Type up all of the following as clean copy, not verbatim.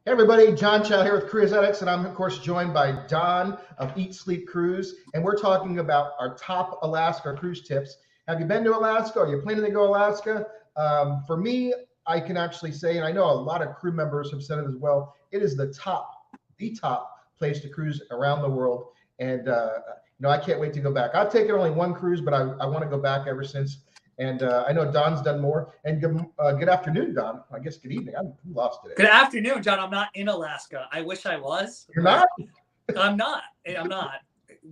Hey everybody, John Chow here with Cruisetics, and I'm of course joined by Don of Eat Sleep Cruise, and we're talking about our top Alaska cruise tips. Have you been to Alaska? Are you planning to go to Alaska? For me, I can actually say, and I know a lot of crew members have said it as well, it is the top place to cruise around the world, and I can't wait to go back. I've taken only one cruise, but I want to go back ever since. And I know Don's done more. And good afternoon, Don. I guess good evening. I'm lost today. Good afternoon, John. I'm not in Alaska. I wish I was. You're not? I'm not.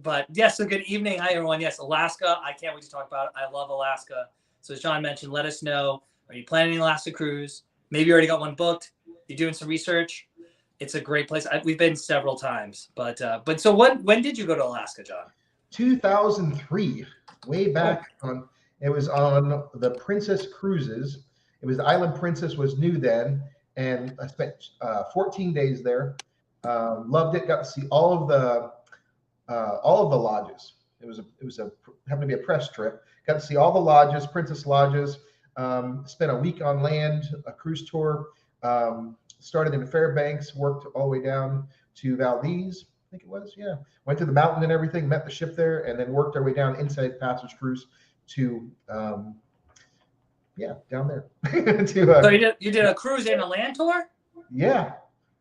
But yes, so good evening. Hi, everyone. Yes, Alaska. I can't wait to talk about it. I love Alaska. So as John mentioned, let us know. Are you planning an Alaska cruise? Maybe you already got one booked. You're doing some research. It's a great place. We've been several times. But so when did you go to Alaska, John? 2003, way back on. It was on the Princess Cruises. It was the Island Princess was new then, and I spent 14 days there. Loved it. Got to see all of the lodges. It was happened to be a press trip. Got to see all the lodges, Princess lodges. Spent a week on land, a cruise tour. Started in Fairbanks, worked all the way down to Valdez, I think it was. Yeah, went to the mountain and everything. Met the ship there, and then worked our way down inside passage cruise to down there. So you did a cruise and a land tour? Yeah.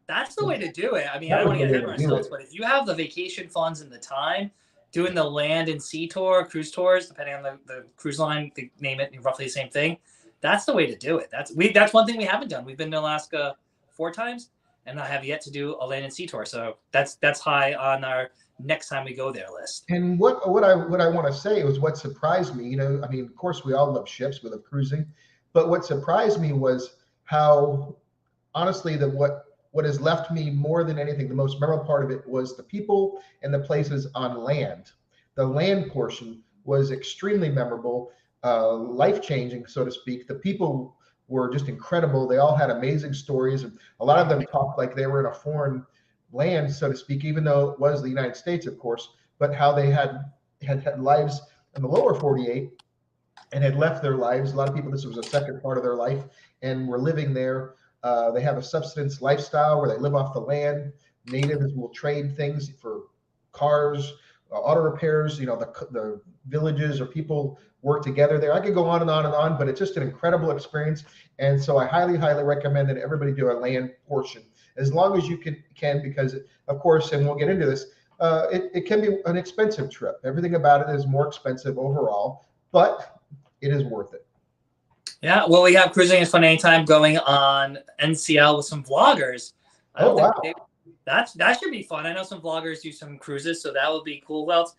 That's the way to do it. I mean, I don't want to get ahead of ourselves, but if you have the vacation funds and the time, doing the land and sea tour, cruise tours, depending on the cruise line, they name it roughly the same thing. That's the way to do it. That's one thing we haven't done. We've been to Alaska 4 times, and I have yet to do a land and sea tour. So that's high on our next time we go there list. And what I want to say was what surprised me. I mean, of course we all love ships, we love cruising, but what surprised me was how honestly what has left me more than anything, the most memorable part of it was the people and the places on land. The land portion was extremely memorable, life-changing, so to speak. The people were just incredible. They all had amazing stories, and a lot of them talked like they were in a foreign land, so to speak, even though it was the United States, of course, but how they had lives in the lower 48 and had left their lives. A lot of people, this was a second part of their life, and were living there. They have a subsistence lifestyle where they live off the land. Natives will trade things for cars, auto repairs. The villages or people work together there. I could go on and on and on, but it's just an incredible experience. And so I highly, highly recommend that everybody do a land portion as long as you can, because of course, and we'll get into this, it can be an expensive trip. Everything about it is more expensive overall, but it is worth it. Yeah, well, we have Cruising is Fun Anytime going on NCL with some vloggers. Wow. That should be fun. I know some vloggers do some cruises, so that would be cool. Well,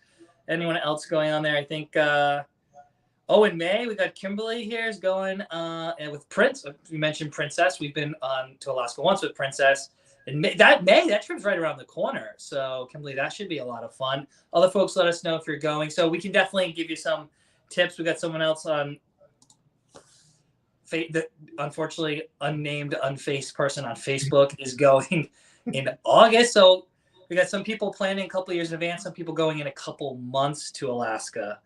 anyone else going on there? I think, in May, we got Kimberly here is going and with Prince. You mentioned Princess. We've been to Alaska once with Princess. And that trip's right around the corner. So, Kimberly, that should be a lot of fun. Other folks, let us know if you're going. So we can definitely give you some tips. We got someone else on the unfortunately unnamed, unfaced person on Facebook is going in August. So we got some people planning a couple of years in advance, some people going in a couple months to Alaska.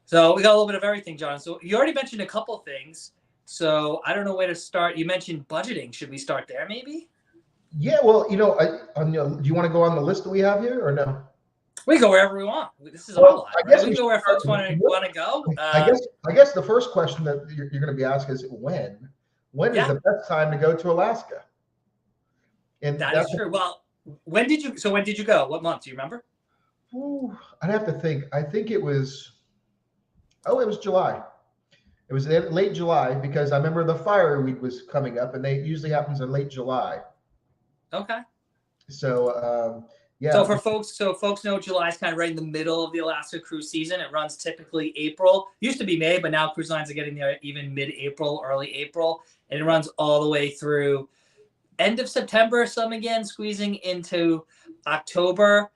So we got a little bit of everything, John. So you already mentioned a couple things. So I don't know where to start. You mentioned budgeting. Should we start there maybe? Yeah, well, do you want to go on the list that we have here or no? We go wherever we want. This is our life. Right? We can go where folks want to go. I guess the first question that you're going to be asked is when? When is the best time to go to Alaska? And that is true. Well, when did you go? What month? Do you remember? I'd have to think. I think it was July. It was late July because I remember the fire week was coming up, and it usually happens in late July. Okay. So Yeah. So folks know July is kind of right in the middle of the Alaska cruise season. It runs typically April. Used to be May, but now cruise lines are getting there even mid-April, early April, and it runs all the way through end of September. Some again squeezing into October.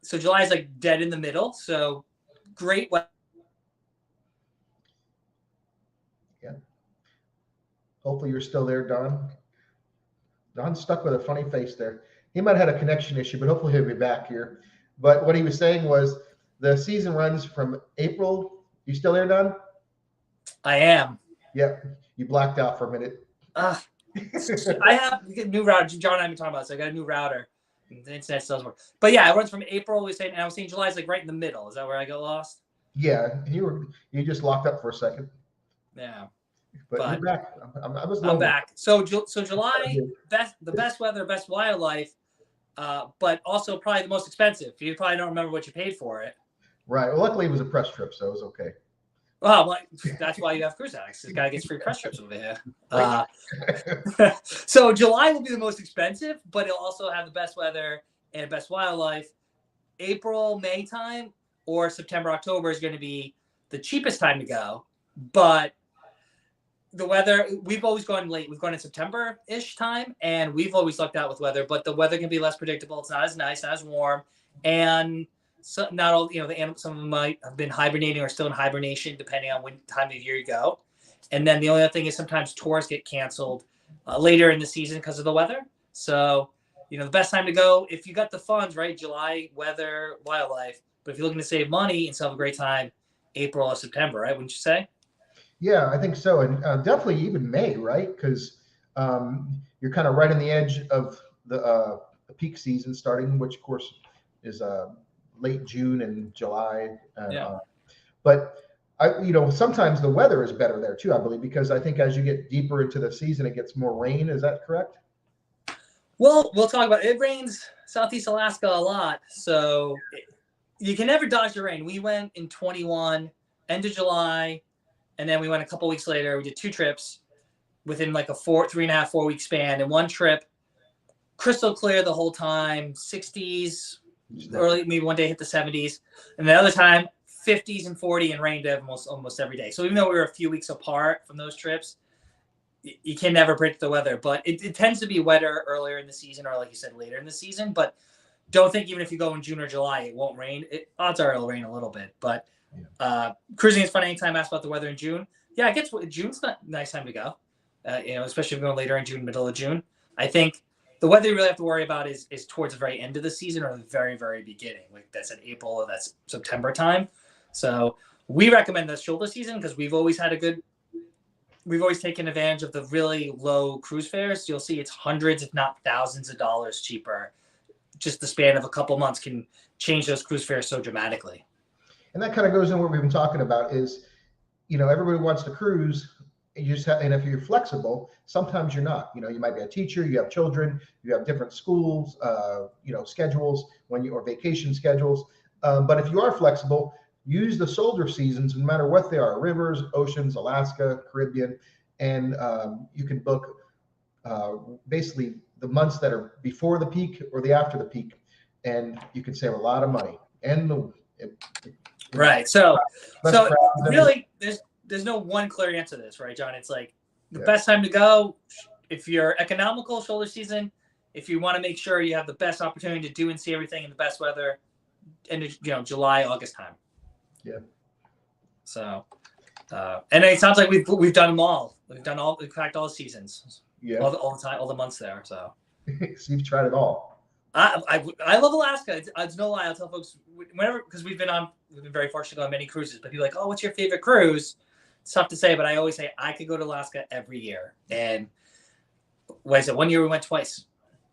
So July is like dead in the middle. So great weather. Yeah. Hopefully you're still there, Don. Don's stuck with a funny face there. He might have had a connection issue, but hopefully he'll be back here. But what he was saying was the season runs from April. You still there, Don? I am. Yep. You blacked out for a minute. I have a new router. John and I have been talking about this. I got a new router. The internet still doesn't work. But yeah, it runs from April. And I was saying July is like right in the middle. Is that where I got lost? Yeah, you just locked up for a second. Yeah. But you're back. I'm back. So July, the best weather, best wildlife, but also probably the most expensive. You probably don't remember what you paid for it. Right. Well, luckily it was a press trip, so it was okay. Oh, well, that's why you have cruise addicts. This guy gets free press trips over here. So July will be the most expensive, but it'll also have the best weather and best wildlife. April, May time, or September, October is going to be the cheapest time to go. But the weather, we've always gone late. We've gone in September-ish time, and we've always lucked out with weather. But the weather can be less predictable. It's not as nice, not as warm, and so not all, the animals, some of them might have been hibernating or still in hibernation, depending on when time of year you go. And then the only other thing is sometimes tours get canceled later in the season because of the weather. So, the best time to go, if you got the funds, right? July, weather, wildlife. But if you're looking to save money and still have a great time, April or September, right? Wouldn't you say? Yeah, I think so. And definitely even May, right? Because you're kind of right on the edge of the peak season starting, which of course is late June and July. But sometimes the weather is better there too, I believe, because I think as you get deeper into the season, it gets more rain. Is that correct? Well, we'll talk about it. It rains Southeast Alaska a lot, so you can never dodge the rain. We went in 21, end of July, and then we went a couple weeks later. We did 2 trips within like a 3.5, 4 week span. And one trip, crystal clear the whole time, 60s, early, maybe one day hit the 70s, and the other time 50s and 40 and rained almost every day. So even though we were a few weeks apart from those trips, you can never predict the weather. But it tends to be wetter earlier in the season, or like you said, later in the season. But don't think even if you go in June or July, it won't rain. Odds are it'll rain a little bit. But cruising is fun anytime. Asked about the weather in June. Yeah, I guess June's not a nice time to go. Especially if you're going later in June, middle of June. I think the weather you really have to worry about is towards the very end of the season or the very, very beginning. Like that's in April or that's September time. So we recommend the shoulder season because we've always taken advantage of the really low cruise fares. You'll see it's hundreds, if not thousands of dollars cheaper. Just the span of a couple months can change those cruise fares so dramatically. And that kind of goes in what we've been talking about is, everybody wants to cruise. You just have, and if you're flexible, sometimes you're not. You might be a teacher, you have children, you have different schools, schedules or vacation schedules. But if you are flexible, use the shoulder seasons, no matter what they are: rivers, oceans, Alaska, Caribbean, and you can book basically the months that are before the peak or the after the peak, and you can save a lot of money. And right. So really, there's no one clear answer to this, right, John? It's like the best time to go if you're economical, shoulder season. If you want to make sure you have the best opportunity to do and see everything in the best weather, and July, August time. Yeah. So, and it sounds like we've done them all. We've cracked all the seasons. Yeah. All the time, all the months there. So. So you've tried it all. I love Alaska. It's no lie. I'll tell folks whenever, because we've been very fortunate to go on many cruises. But people are like, oh, what's your favorite cruise? It's tough to say, but I always say I could go to Alaska every year. And what is it? One year we went twice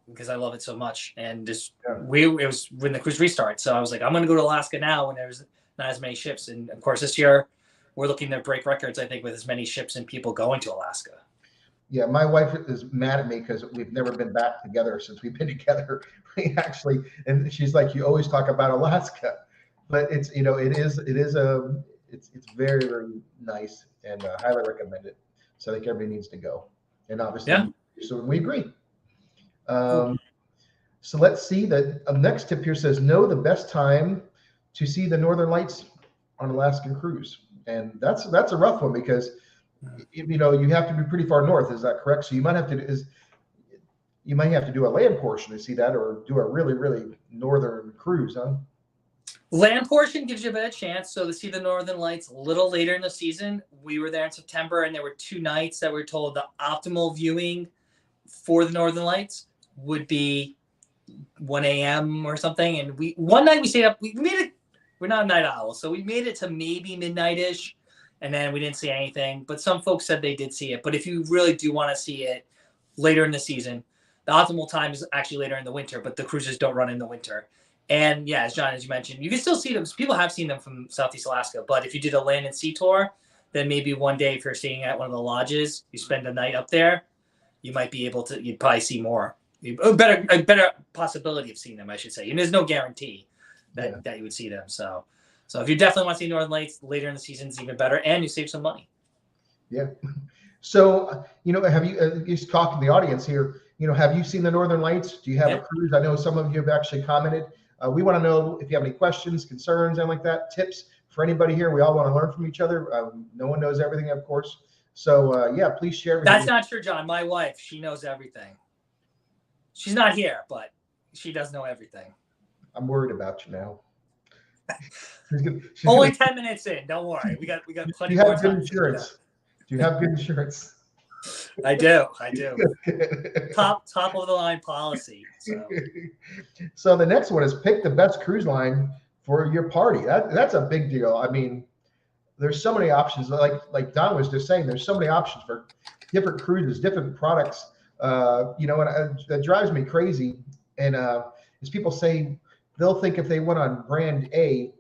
because I love it so much. And it was when the cruise restarted. So I was like, I'm going to go to Alaska now when there's not as many ships. And of course, this year we're looking to break records, I think, with as many ships and people going to Alaska. Yeah, my wife is mad at me because we've never been back together since we've been together. Actually, and she's like, "You always talk about Alaska," but it's it's very, very nice, and highly recommend it. So I think everybody needs to go, and obviously, so we agree. Cool. So let's see. The next tip here says, know the best time to see the Northern Lights on Alaskan cruise. And that's a rough one because, you know, you have to be pretty far north. Is that correct? So you might have to do a land portion to see that, or do a really, really northern cruise, huh? Land portion gives you a better chance. So to see the Northern Lights a little later in the season, we were there in September, and there were 2 nights that we're told the optimal viewing for the Northern Lights would be 1 a.m. or something. And one night we stayed up. We made it. We're not night owls, so we made it to maybe midnight-ish, and then we didn't see anything. But some folks said they did see it. But if you really do want to see it later in the season, the optimal time is actually later in the winter. But the cruises don't run in the winter. And yeah, as you mentioned, you can still see them. People have seen them from Southeast Alaska. But if you did a land and sea tour, then maybe one day if you're staying at one of the lodges, you spend a night up there, you might be able to. You'd probably see more. A better possibility of seeing them, I should say. And there's no guarantee that you would see them. So if you definitely want to see Northern Lights later in the season, it's even better, and you save some money. Yeah. So, you know, have you just talking to the audience here? You know, have you seen the Northern Lights? Do you have a cruise? I know some of you have actually commented. We want to know if you have any questions, concerns, and like that, tips for anybody here. We all want to learn from each other. No one knows everything, of course. So yeah, please share everything. That's not true, John. My wife, she knows everything. She's not here, but she does know everything. I'm worried about you now. Only 10 minutes in. Don't worry. We got plenty more time. Do you have good insurance? Do you have good insurance? I do. Top of the line policy. So the next one is pick the best cruise line for your party. That's a big deal. I mean, there's so many options. Like Don was just saying, there's so many options for different cruises, different products. You know, and that drives me crazy. And as people say, they'll think if they went on brand A,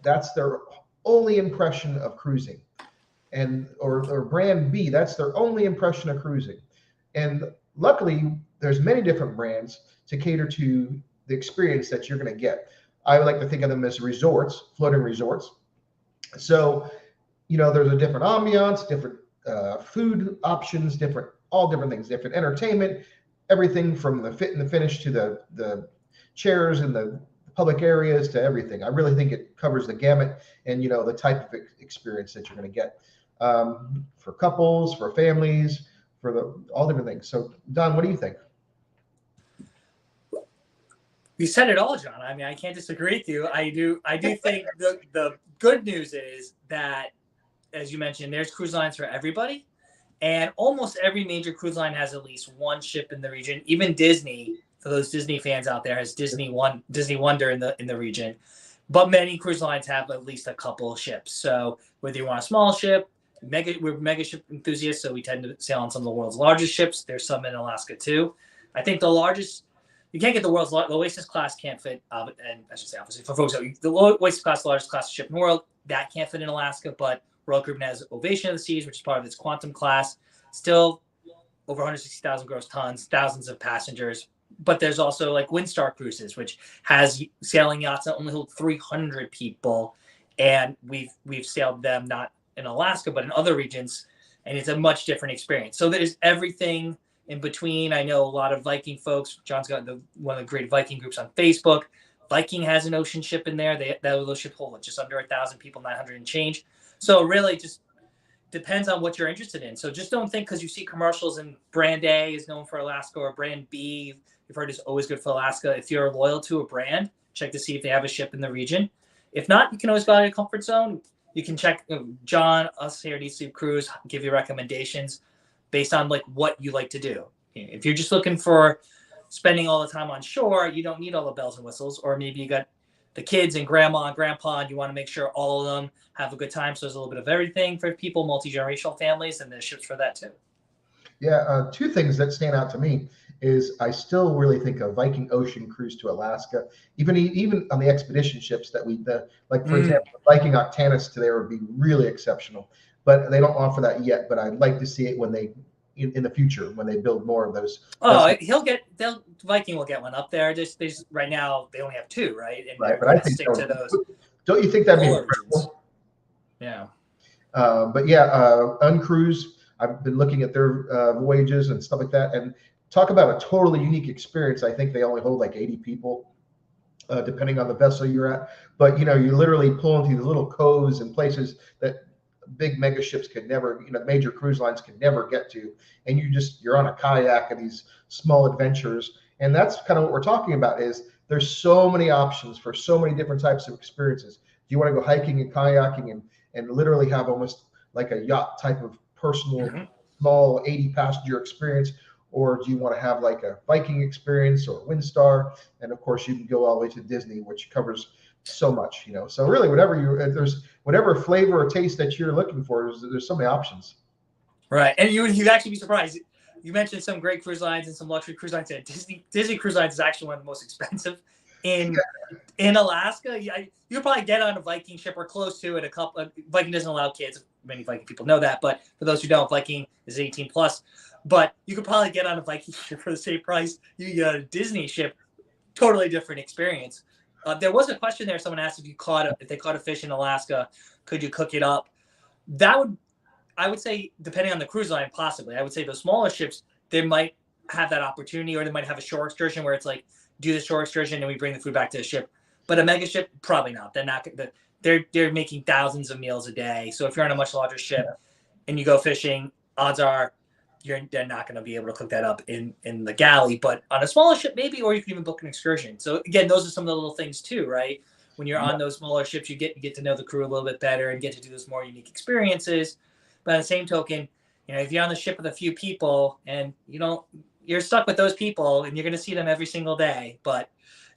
that's their only impression of cruising, or brand B, that's their only impression of cruising. And luckily, there's many different brands to cater to the experience that you're going to get. I would like to think of them as resorts, floating resorts. So, you know, there's a different ambiance, different food options, all different things, different entertainment, everything from the fit and the finish to the chairs and the public areas to everything. I really think it covers the gamut, and, you know, the type of experience that you're going to get for couples, for families, for all different things. So Don, what do you think? You said it all, John. I mean, I can't disagree with you. I do think the good news is that, as you mentioned, there's cruise lines for everybody. And almost every major cruise line has at least one ship in the region. Even Disney, for those Disney fans out there, has Disney Wonder in the region. But many cruise lines have at least a couple of ships. So whether you want a small ship, we're mega ship enthusiasts, so we tend to sail on some of the world's largest ships. There's some in Alaska too. I think the largest, you can't get the world's the Oasis class can't fit, and I should say obviously for folks, the Oasis class, the largest class of ship in the world, that can't fit in Alaska, but Royal Caribbean has Ovation of the Seas, which is part of its Quantum class, still over 160,000 gross tons, thousands of passengers. But there's also like Windstar Cruises, which has sailing yachts that only hold 300 people, and we've sailed them not in Alaska but in other regions, and it's a much different experience. So there's everything in between. I know a lot of Viking folks. John's got one of the great Viking groups on Facebook. Viking has an ocean ship in there. Those ships hold just under 1,000 people, 900 and change. So really just depends on what you're interested in. So just don't think because you see commercials and brand A is known for Alaska or brand B, you've heard is always good for Alaska. If you're loyal to a brand, check to see if they have a ship in the region. If not, you can always go out of your comfort zone. You can check John, us here at East Loop Cruise, give you recommendations based on like what you like to do. If you're just looking for spending all the time on shore, you don't need all the bells and whistles, or maybe you got the kids and grandma and grandpa, and you want to make sure all of them have a good time. So there's a little bit of everything for people, multi-generational families, and there's ships for that too. Yeah, two things that stand out to me is I still really think a Viking Ocean cruise to Alaska, even on the expedition ships that like for example, Viking Octanus to there would be really exceptional, but they don't offer that yet. But I'd like to see it when they in the future when they build more of those. Oh, Viking will get one up there. Just right now they only have two, right? And right, but I think stick to those. Don't you think that'd be incredible? Yeah. But yeah, Uncruise. I've been looking at their voyages and stuff like that, and talk about a totally unique experience. I think they only hold like 80 people, depending on the vessel you're at. But you literally pull into these little coves and places that big mega ships could never, major cruise lines could never get to, and you're on a kayak and these small adventures. And that's kind of what we're talking about. Is there's so many options for so many different types of experiences. Do you want to go hiking and kayaking and literally have almost like a yacht type of personal, small 80 passenger experience? Or do you want to have like a Viking experience or Windstar? And of course, you can go all the way to Disney, which covers so much, So really, there's whatever flavor or taste that you're looking for, there's so many options. Right, and you'd actually be surprised. You mentioned some great cruise lines and some luxury cruise lines. Disney Cruise Lines is actually one of the most expensive in Alaska. You'll probably get on a Viking ship or close to it. Viking doesn't allow kids. Many Viking people know that, but for those who don't, Viking is 18 plus. But you could probably get on a Viking ship for the same price you get on a Disney ship. Totally different experience. There was a question there. Someone asked if they caught a fish in Alaska, could you cook it up? I would say, depending on the cruise line, possibly. I would say those smaller ships, they might have that opportunity, or they might have a shore excursion where it's like, do the shore excursion and we bring the food back to the ship. But a mega ship, probably not. They're not. They're making thousands of meals a day. So if you're on a much larger ship and you go fishing, odds are they're not going to be able to cook that up in the galley. But on a smaller ship, maybe, or you can even book an excursion. So again, those are some of the little things too, right? When you're on those smaller ships, you get to know the crew a little bit better and get to do those more unique experiences. But on the same token, if you're on the ship with a few people and you're stuck with those people and you're going to see them every single day. But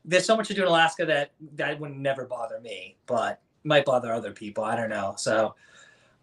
there's so much to do in Alaska that would never bother me, but might bother other people. I don't know. So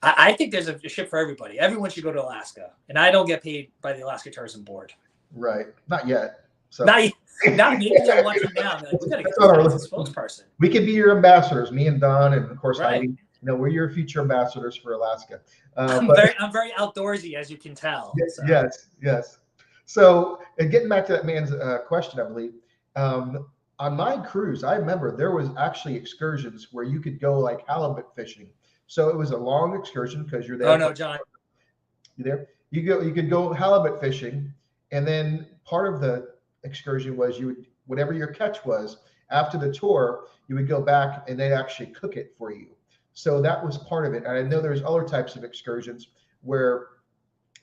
I think there's a ship for everybody. Everyone should go to Alaska, and I don't get paid by the Alaska Tourism Board. Right. Not yet. So not maybe they're watching now. Like, we got to get this spokesperson. We could be your ambassadors, me and Don, and of course right. Heidi. We're your future ambassadors for Alaska. I'm very outdoorsy, as you can tell. Yes, yes. So getting back to that man's question, I believe, on my cruise, I remember there was actually excursions where you could go like halibut fishing. So it was a long excursion because you're there. Oh no, John. You there? You could go halibut fishing, and then part of the excursion was whatever your catch was after the tour, you would go back and they'd actually cook it for you. So that was part of it. And I know there's other types of excursions where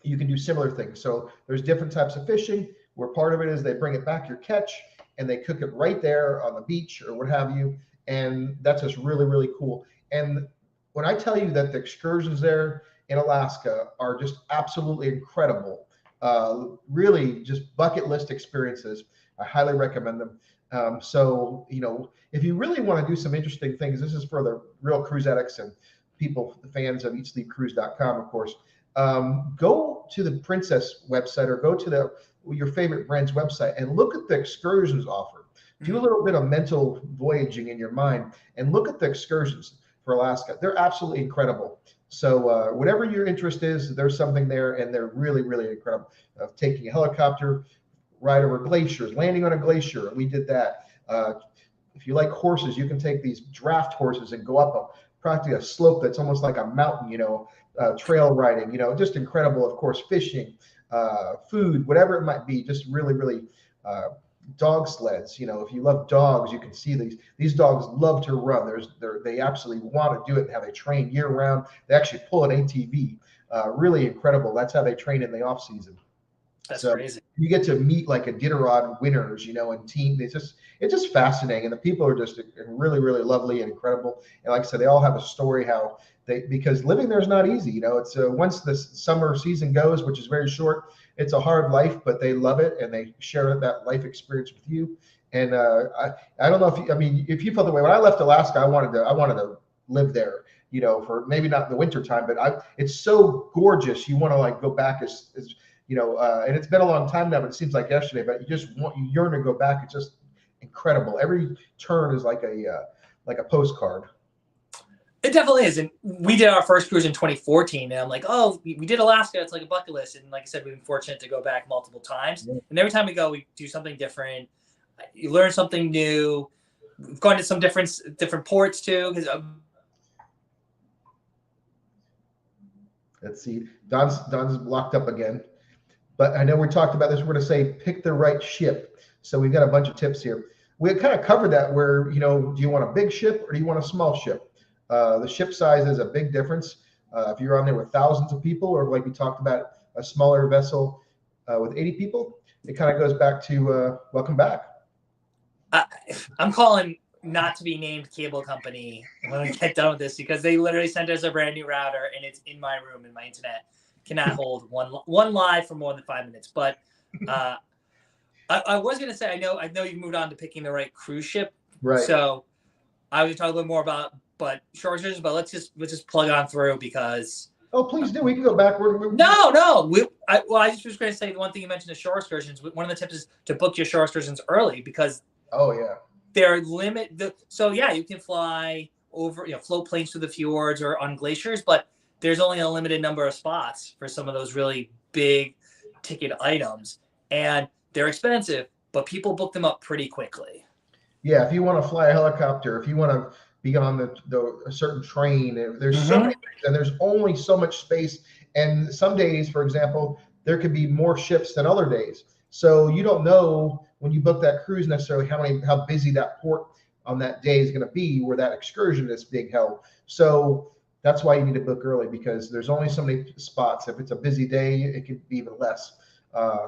you can do similar things. So there's different types of fishing where part of it is they bring it back, your catch, and they cook it right there on the beach or what have you. And that's just really, really cool. And when I tell you that the excursions there in Alaska are just absolutely incredible, really just bucket list experiences, I highly recommend them. So, if you really want to do some interesting things, this is for the real cruise addicts and people, the fans of eatsleepcruise.com, of course. Go to the Princess website or go to your favorite brand's website and look at the excursions offered. Do a little bit of mental voyaging in your mind and look at the excursions for Alaska. They're absolutely incredible. So whatever your interest is, there's something there, and they're really, really incredible. Taking a helicopter ride over glaciers, landing on a glacier, and we did that. If you like horses, you can take these draft horses and go up practically a slope that's almost like a mountain, trail riding, just incredible. Of course, fishing, food, whatever it might be, just really, really dog sleds. If you love dogs, you can see these dogs love to run. They absolutely want to do it and how they train year round. They actually pull an ATV. Really incredible. That's how they train in the off season. That's crazy. You get to meet like Iditarod winners, and team. It's just fascinating, and the people are just really, really lovely and incredible. And like I said, they all have a story how because living there is not easy. It's once the summer season goes, which is very short, it's a hard life, but they love it and they share that life experience with you. And I don't know if you felt the way when I left Alaska, I wanted to live there. For maybe not in the winter time, but it's so gorgeous. You want to like go back as and it's been a long time now, but it seems like yesterday. But you yearn to go back. It's just incredible. Every turn is like a postcard. It definitely is. And we did our first cruise in 2014, and I'm like, oh, we did Alaska. It's like a bucket list. And like I said, we've been fortunate to go back multiple times. Yeah. And every time we go, we do something different. You learn something new. We've gone to some different ports too. Let's see. Don's locked up again. But I know we talked about this. We're going to say pick the right ship. So we've got a bunch of tips here. We kind of covered that where, you know, do you want a big ship or do you want a small ship? The ship size is a big difference. If you're on there with thousands of people, or like we talked about, a smaller vessel with 80 people, it kind of goes back to welcome back. I'm calling not to be named cable company when we get done with this, because they literally sent us a brand new router and it's in my room and my internet cannot hold one live for more than 5 minutes. But I was going to say, I know you've moved on to picking the right cruise ship. Right. So I was talking a little more about shore excursions, but let's just plug on through because. Oh, please do. We can go back. No. I just was going to say the one thing you mentioned, the shore excursions. One of the tips is to book your shore excursions early because. Oh yeah. They're so yeah, you can fly over, float planes through the fjords or on glaciers, but there's only a limited number of spots for some of those really big ticket items, and they're expensive, but people book them up pretty quickly. Yeah, if you want to fly a helicopter, if you want to be on a certain train, there's so many things, and there's only so much space. And some days, for example, there could be more ships than other days. So you don't know when you book that cruise necessarily how busy that port on that day is going to be where that excursion is being held. So that's why you need to book early, because there's only so many spots. If it's a busy day, it could be even less.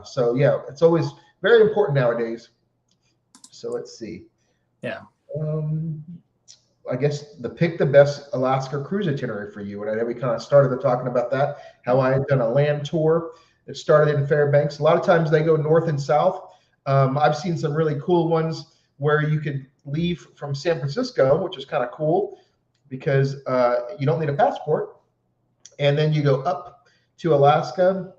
So yeah, it's always very important nowadays. So let's see. Yeah. I guess pick the best Alaska cruise itinerary for you. And I know we kind of started talking about that, how I had done a land tour. It started in Fairbanks. A lot of times they go north and south. I've seen some really cool ones where you could leave from San Francisco, which is kind of cool because you don't need a passport. And then you go up to Alaska,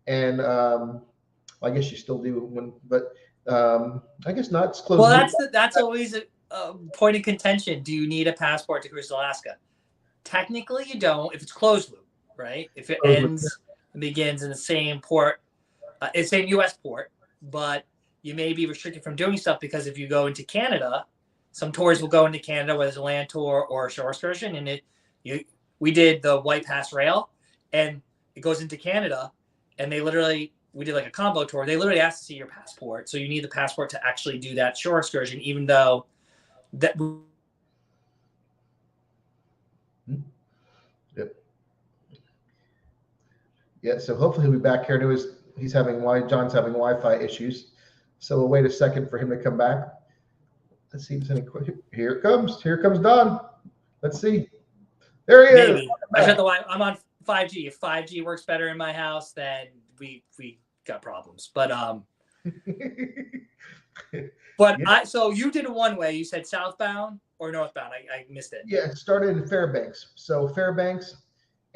and I guess you still do but I guess not. It's closed. Well, that's always a point of contention. Do you need a passport to cruise Alaska? Technically, you don't if it's closed loop, right? If it ends and begins in the same port, same U.S. port, but you may be restricted from doing stuff because if you go into Canada, some tours will go into Canada, whether it's a land tour or a shore excursion, and we did the White Pass Rail, and it goes into Canada, and we did like a combo tour. They literally asked to see your passport, so you need the passport to actually do that shore excursion, even though that. Yep. Yeah. So hopefully he'll be back here. John's having Wi-Fi issues, so we'll wait a second for him to come back. Let's see if there's any questions. Here it comes. Here comes Don. Let's see. There he is. I shut the Wi-Fi. I'm on 5G. If 5G works better in my house, then we got problems. But so you did a one-way. You said southbound or northbound? I missed it. Yeah, it started in Fairbanks. So Fairbanks,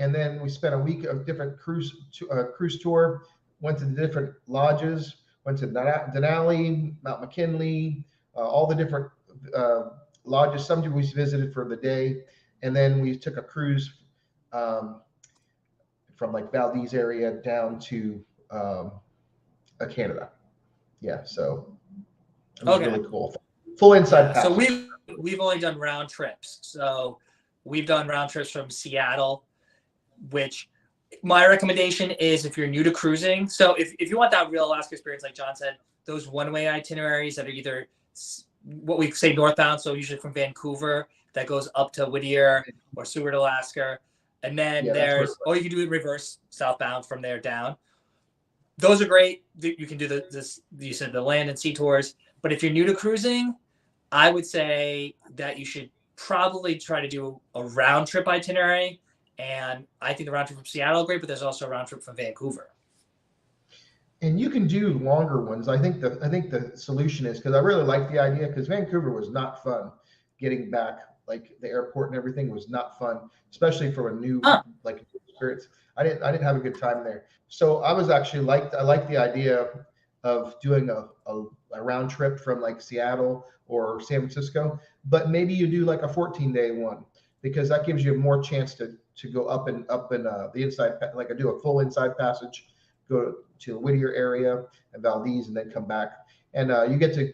and then we spent a week of different cruise tour. Went to the different lodges. Went to Denali, Mount McKinley, all the different lodges. Some we visited for the day, and then we took a cruise from like Valdez area down to Canada. Yeah, so it was really cool. Full inside pass. So we've only done round trips. So we've done round trips from Seattle, which my recommendation is if you're new to cruising. So if you want that real Alaska experience, like John said, those one-way itineraries that are either what we say northbound, so usually from Vancouver, that goes up to Whittier or Seward, Alaska. And then you can do it reverse, southbound from there down. Those are great. You can do you said the land and sea tours. But if you're new to cruising, I would say that you should probably try to do a round trip itinerary. And I think the round trip from Seattle is great, but there's also a round trip from Vancouver. And you can do longer ones. I think the solution is, because I really like the idea, because Vancouver was not fun getting back. Like the airport and everything was not fun, especially for a new experience. I didn't have a good time there. So I was actually I liked the idea of doing a round trip from like Seattle or San Francisco, but maybe you do like a 14-day one, because that gives you more chance to go up and the inside, like I do a full inside passage, go to the Whittier area and Valdez, and then come back, and you get to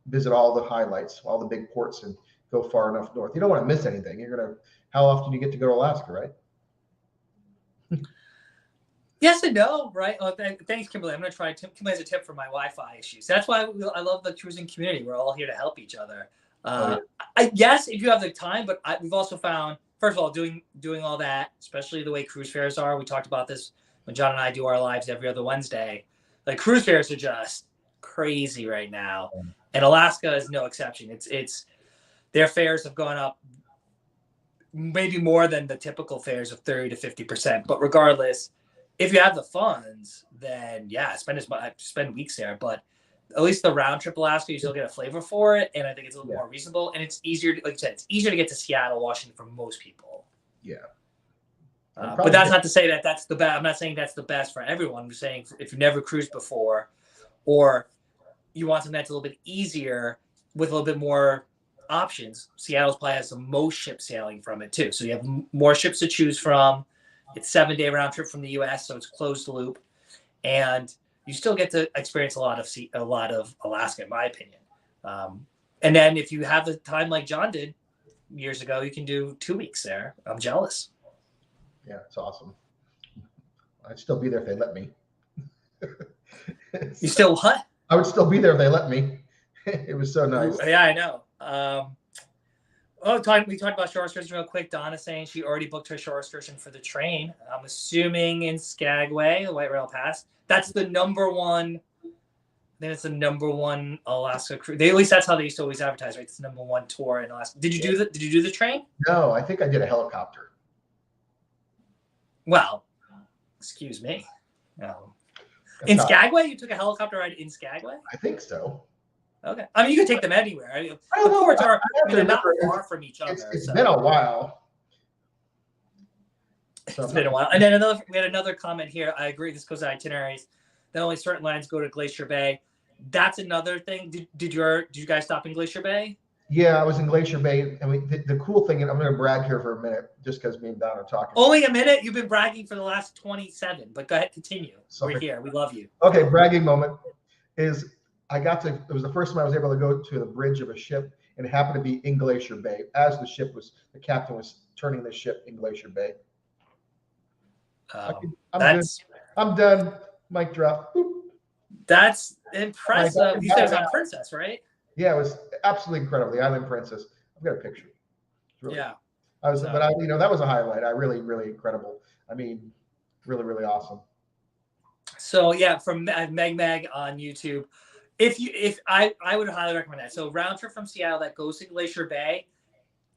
visit all the highlights, all the big ports, and go far enough north. You don't want to miss anything. How often do you get to go to Alaska, right? Yes and no, right? Oh, thanks, Kimberly. I'm going to try. Kimberly has a tip for my Wi-Fi issues. That's why I love the cruising community. We're all here to help each other. Yes, if you have the time, but we've also found, first of all, doing all that, especially the way cruise fares are. We talked about this when John and I do our lives every other Wednesday. Like cruise fares are just crazy right now, and Alaska is no exception. It's their fares have gone up maybe more than the typical fares of 30 to 50%. But regardless, if you have the funds, then yeah, spend weeks there. But at least the round trip Alaska, you still get a flavor for it, and I think it's a little more reasonable, and it's easier. Like you said, it's easier to get to Seattle, Washington for most people. Yeah. But that's not to say that that's the best. I'm not saying that's the best for everyone. I'm just saying if you've never cruised before, or you want something that's a little bit easier with a little bit more options, Seattle's probably has the most ship sailing from it too. So you have more ships to choose from. It's 7-day round trip from the U.S., so it's closed loop, and you still get to experience a lot of Alaska, in my opinion. And then if you have the time like John did years ago, you can do 2 weeks there. I'm jealous. Yeah, it's awesome. I'd still be there if they let me. You still what? I would still be there if they let me. It was so nice. Yeah, I know. We talked about shore excursion real quick. Donna's saying she already booked her shore excursion for the train. I'm assuming in Skagway, the White Rail Pass. That's the number one. I think it's the number one Alaska cruise. At least that's how they used to always advertise, right? It's the number one tour in Alaska. Did you do the train? No, I think I did a helicopter. Well, excuse me. In Skagway, you took a helicopter ride in Skagway? I think so. Okay. I mean, you can take them anywhere. I mean, the ports are they're not far from each other. It's been a while. It's been a while. And then we had another comment here. I agree. This goes to itineraries. That only certain lines go to Glacier Bay. That's another thing. Did you guys stop in Glacier Bay? Yeah, I was in Glacier Bay. And the cool thing, and I'm going to brag here for a minute, just because me and Don are talking. Only a minute? You've been bragging for the last 27. But go ahead, continue. We're here. We love you. Okay, bragging moment is it was the first time I was able to go to the bridge of a ship, and it happened to be in Glacier Bay as the captain was turning the ship in Glacier Bay. I'm done. Mic drop. Boop. That's impressive. You said it was on Princess, right? Yeah, it was absolutely incredible. The Island Princess. I've got a picture. Really, that was a highlight. Really, really incredible. I mean, really, really awesome. So yeah, from Meg on YouTube. I would highly recommend that. So round trip from Seattle that goes to Glacier Bay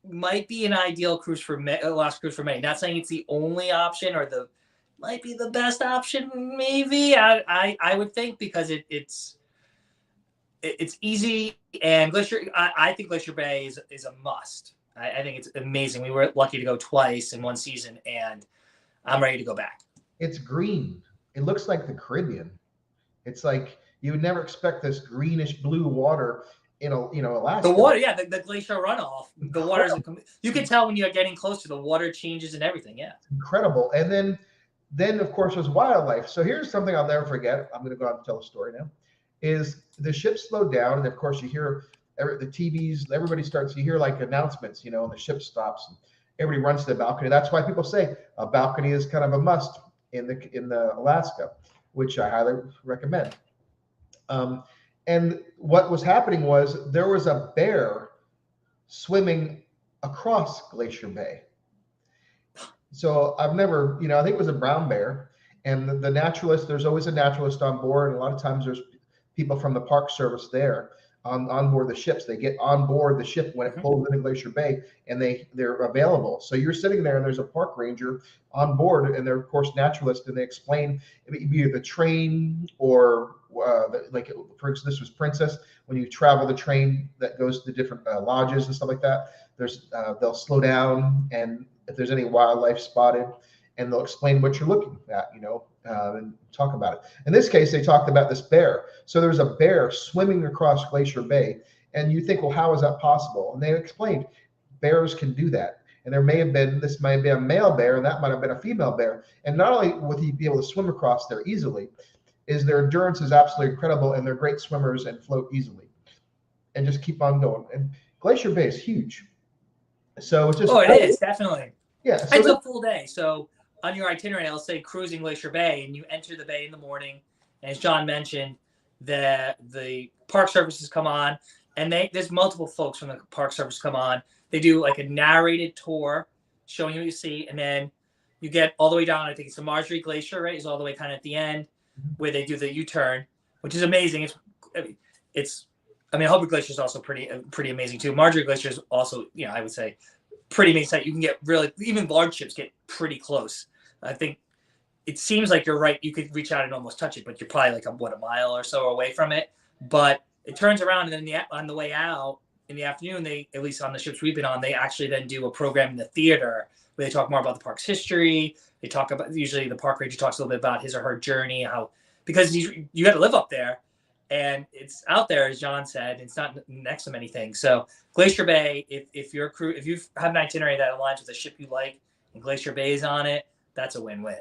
might be an ideal cruise for Alaska cruise for May. Not saying it's the only option or might be the best option. Maybe I would think because it's easy and Glacier. I think Glacier Bay is a must. I think it's amazing. We were lucky to go twice in one season, and I'm ready to go back. It's green. It looks like the Caribbean. It's like you would never expect this greenish blue water in Alaska. The water, yeah, the glacier runoff. The water you can tell when you're getting closer. The water changes and everything. Yeah, it's incredible. And then of course there's wildlife. So here's something I'll never forget. I'm going to go out and tell a story now. Is the ship slowed down, and of course you hear the TVs. You hear like announcements, and the ship stops, and everybody runs to the balcony. That's why people say a balcony is kind of a must in the Alaska, which I highly recommend. And what was happening was there was a bear swimming across Glacier Bay. So I've never, I think it was a brown bear, and the naturalist, there's always a naturalist on board. And a lot of times there's people from the park service there on board the ships. They get on board the ship when it pulls into Glacier Bay, and they're available. So you're sitting there and there's a park ranger on board, and they're of course naturalists, and they explain either the train or for instance, this was Princess. When you travel the train that goes to different lodges and stuff like that, they'll slow down, and if there's any wildlife spotted, and they'll explain what you're looking at, and talk about it. In this case, they talked about this bear. So there's a bear swimming across Glacier Bay, and you think, well, how is that possible? And they explained bears can do that. And this might be a male bear, and that might have been a female bear. And not only would he be able to swim across there easily, is their endurance is absolutely incredible, and they're great swimmers and float easily and just keep on going. And Glacier Bay is huge. So it's just it is definitely. Yeah, so it's a full day. So on your itinerary, I'll say cruising Glacier Bay, and you enter the bay in the morning. And as John mentioned, the park services come on, and there's multiple folks from the park service come on. They do like a narrated tour showing you what you see, and then you get all the way down. I think it's the Marjorie Glacier, right? Is all the way kind of at the end where they do the U-turn, which is amazing. I mean, Hubbard Glacier is also pretty amazing too. Marjorie Glacier is also, I would say, pretty amazing. You can get really, even large ships get pretty close. I think it seems like you're right. You could reach out and almost touch it, but you're probably like a mile or so away from it. But it turns around, and then on the way out in the afternoon, at least on the ships we've been on, they actually then do a program in the theater where they talk more about the park's history. They talk about, usually the park ranger talks a little bit about his or her journey, because you got to live up there, and it's out there, as John said. It's not next to many things. So Glacier Bay, if you have an itinerary that aligns with the ship you like, and Glacier Bay is on it, that's a win-win.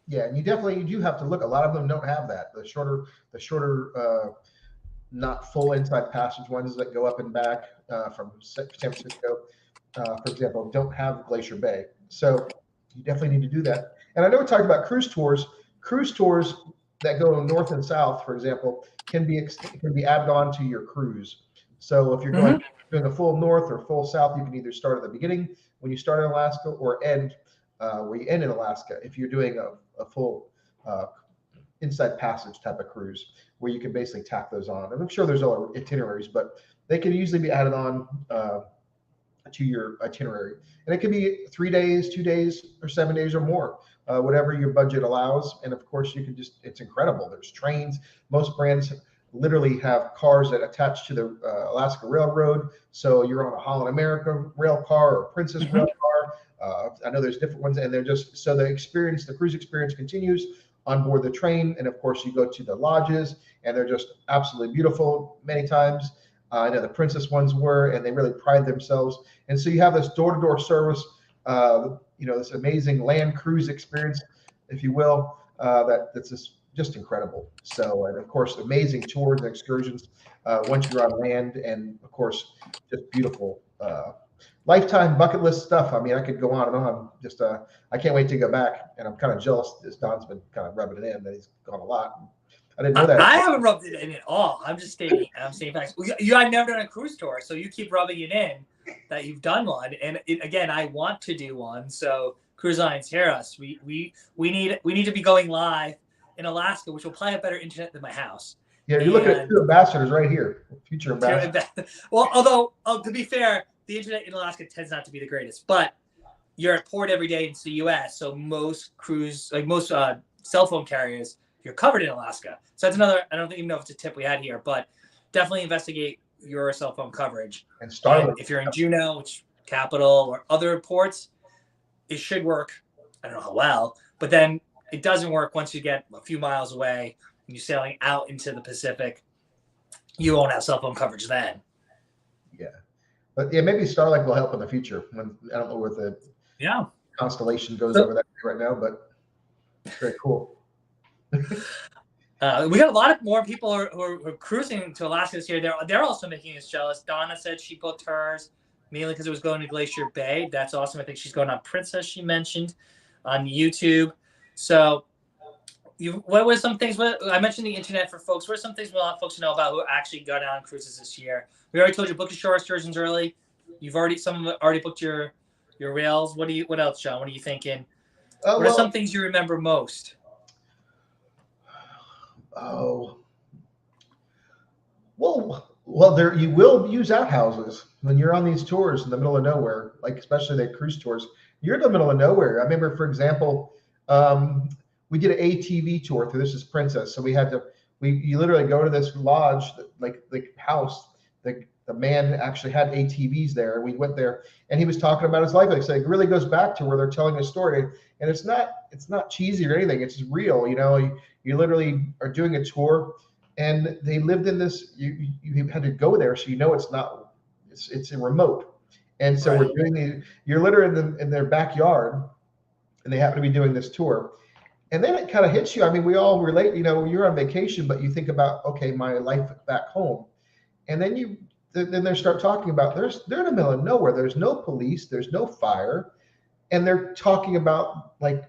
Yeah, and you do have to look. A lot of them don't have that. The shorter, not full inside passage ones that go up and back from San Francisco, for example, don't have Glacier Bay. So you definitely need to do that. And I know we talked about cruise tours. Cruise tours that go north and south, for example, can be added on to your cruise. So if you're doing a full north or full south, you can either start at the beginning when you start in Alaska, or end where you end in Alaska. If you're doing a full inside passage type of cruise, where you can basically tack those on. And I'm sure there's other itineraries, but they can usually be added on to your itinerary. And it could be 3 days, 2 days, or 7 days or more, whatever your budget allows. And of course, you can it's incredible. There's trains. Most brands literally have cars that attach to the Alaska Railroad. So you're on a Holland America rail car or Princess rail car. I know there's different ones, and they're just, so the cruise experience continues on board the train. And of course, you go to the lodges, and they're just absolutely beautiful many times. I know the Princess ones were, and they really pride themselves. And so you have this door-to-door service, this amazing land cruise experience, if you will, that's just incredible. So, and of course, amazing tours and excursions once you're on land, and of course, just beautiful lifetime bucket list stuff. I mean, I could go on and on. Just I can't wait to go back, and I'm kind of jealous as Don's been kind of rubbing it in that he's gone a lot. I didn't know that. I haven't rubbed it in at all. I'm stating facts. I've never done a cruise tour, so you keep rubbing it in that you've done one. And again, I want to do one. So cruise lines, hear us. We need to be going live in Alaska, which will probably have better internet than my house. Yeah, you're looking at two ambassadors right here, future ambassadors. Well, although to be fair, the internet in Alaska tends not to be the greatest, but you're at port every day into the U.S., so most cell phone carriers, you're covered in Alaska. So that's another, I don't even know if it's a tip we had here, but definitely investigate your cell phone coverage. And if you're in Juneau, which capital, or other ports, it should work. I don't know how well, but then it doesn't work once you get a few miles away and you're sailing out into the Pacific. You won't have cell phone coverage then. Yeah. But yeah, maybe Starlink will help in the future. I don't know where the constellation goes over that right now, but it's very cool. We got a lot of more people who are cruising to Alaska this year. They're also making us jealous. Donna said she booked hers mainly because it was going to Glacier Bay. That's awesome. I think she's going on Princess, she mentioned on YouTube. So what were some things? I mentioned the internet for folks. What are some things we want folks to know about who actually got on cruises this year? We already told you book your shore excursions early. Some of them already booked your rails. What else, John? What are you thinking? What are some things you remember most? Oh, well, there you will use outhouses when you're on these tours in the middle of nowhere, like especially the cruise tours. You're in the middle of nowhere. I remember, for example, we did an ATV tour through This Is Princess. So you literally go to this lodge, like the house. The man actually had ATVs there, and we went there, and he was talking about his life. Like I said, it really goes back to where they're telling a story, and it's not cheesy or anything. It's just real. You literally are doing a tour, and they lived in this. You had to go there, so it's a remote, and so we're doing you're literally in their backyard, and they happen to be doing this tour. And then it kind of hits you. I mean, we all relate, you're on vacation, but you think about, okay, my life back home. And then they start talking about, they're in the middle of nowhere. There's no police, there's no fire. And they're talking about, like,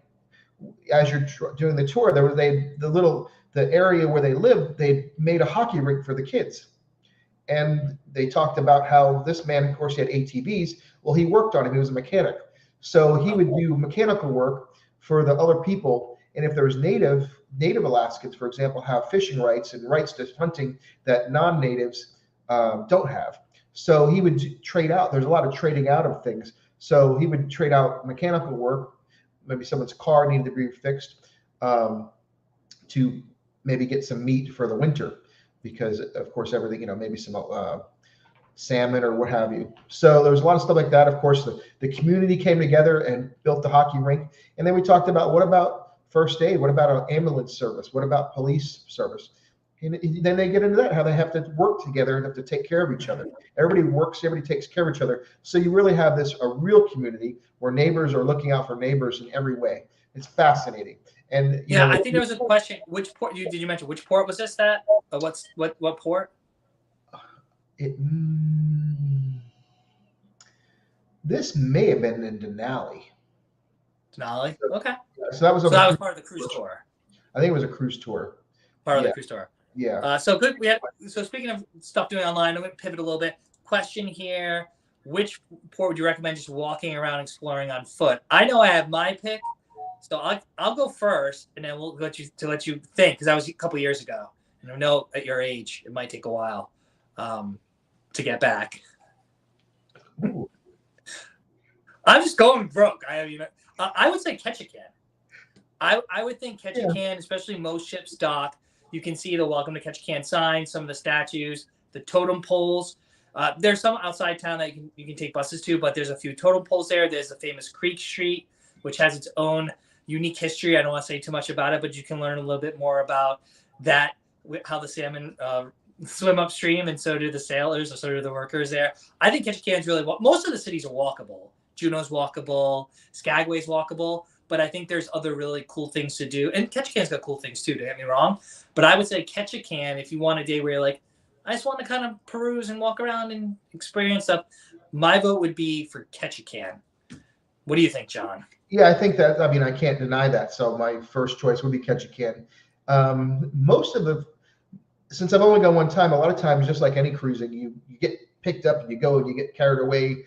as you're doing the tour, the area where they lived, they made a hockey rink for the kids. And they talked about how this man, of course, he had ATVs. Well, he worked on him. He was a mechanic. So he would do mechanical work for the other people. And if there's native Alaskans, for example, have fishing rights and rights to hunting that non-natives don't have. So he would trade out. There's a lot of trading out of things. So he would trade out mechanical work. Maybe someone's car needed to be fixed to maybe get some meat for the winter, because of course everything, maybe some salmon or what have you. So there was a lot of stuff like that. Of course, the community came together and built the hockey rink. And then we talked about, what about first aid? What about an ambulance service? What about police service? And then they get into that, how they have to work together and have to take care of each other. Everybody works, everybody takes care of each other. So you really have a real community where neighbors are looking out for neighbors in every way. It's fascinating. And I think there was a question. Which port did you mention? Which port was this? What port? This may have been in Denali. Denali. Okay. So that was part of the cruise tour. I think it was a cruise tour. Part of the cruise tour. Yeah. So good. So speaking of stuff doing online, I'm going to pivot a little bit. Question here: which port would you recommend just walking around exploring on foot? I know I have my pick, so I'll go first, and then we'll let you think, because that was a couple years ago. And I know at your age it might take a while to get back. Ooh. I'm just going broke. I would say Ketchikan. I would think Ketchikan, especially most ships dock. You can see the Welcome to Ketchikan sign, some of the statues, the totem poles. There's some outside town that you can take buses to, but there's a few totem poles there. There's the famous Creek Street, which has its own unique history. I don't want to say too much about it, but you can learn a little bit more about that, how the salmon swim upstream, and so do the sailors, or so do the workers there. I think Ketchikan's really most of the cities are walkable. Juneau's walkable, Skagway's walkable, but I think there's other really cool things to do. And Ketchikan's got cool things too, don't get me wrong. But I would say Ketchikan, if you want a day where you're like, I just want to kind of peruse and walk around and experience stuff, my vote would be for Ketchikan. What do you think, John? Yeah, I think that, I can't deny that. So my first choice would be Ketchikan. Since I've only gone one time, a lot of times, just like any cruising, you get picked up and you go and you get carried away,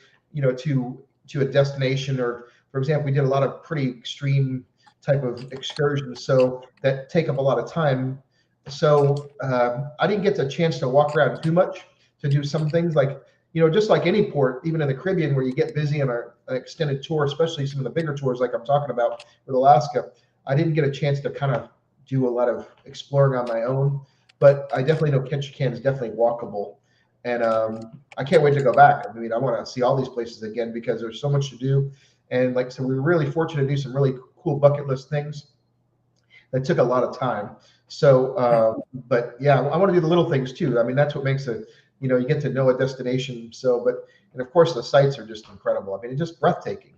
to a destination. Or, for example, we did a lot of pretty extreme type of excursions, so that take up a lot of time. So I didn't get the chance to walk around too much, to do some things like, just like any port, even in the Caribbean, where you get busy on an extended tour, especially some of the bigger tours like I'm talking about with Alaska. I didn't get a chance to kind of do a lot of exploring on my own, but I definitely know Ketchikan is definitely walkable. And I can't wait to go back. I want to see all these places again, because there's so much to do. And like I said, we were really fortunate to do some really cool bucket list things that took a lot of time. So, but yeah, I want to do the little things too. That's what makes it, you get to know a destination. So, and of course the sites are just incredible. It's just breathtaking.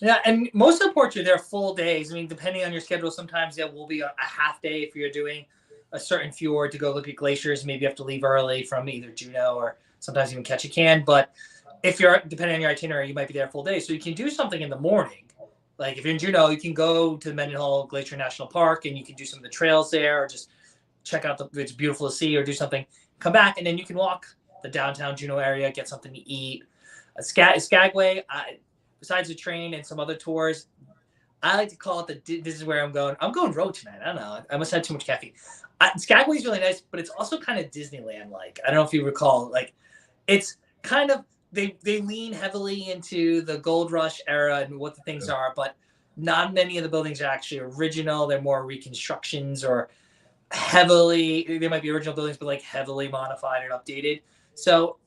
Yeah, and most of the ports are there full days. Depending on your schedule, sometimes there will be a half day if you're doing a certain fjord to go look at glaciers. Maybe you have to leave early from either Juneau or sometimes even Ketchikan. But if you're, depending on your itinerary, you might be there full day. So you can do something in the morning. Like if you're in Juneau, you can go to the Mendenhall Glacier National Park and you can do some of the trails there, or just check out it's beautiful to see, or do something, come back, and then you can walk the downtown Juneau area, get something to eat. Skagway, besides the train and some other tours, I like to call it this is where I'm going. I'm going road tonight. I don't know. I must have too much caffeine. Skagway is really nice, but it's also kind of Disneyland-like. I don't know if you recall. It's kind of, they lean heavily into the Gold Rush era and what the things are, but not many of the buildings are actually original. They're more reconstructions, or they might be original buildings, but heavily modified and updated. So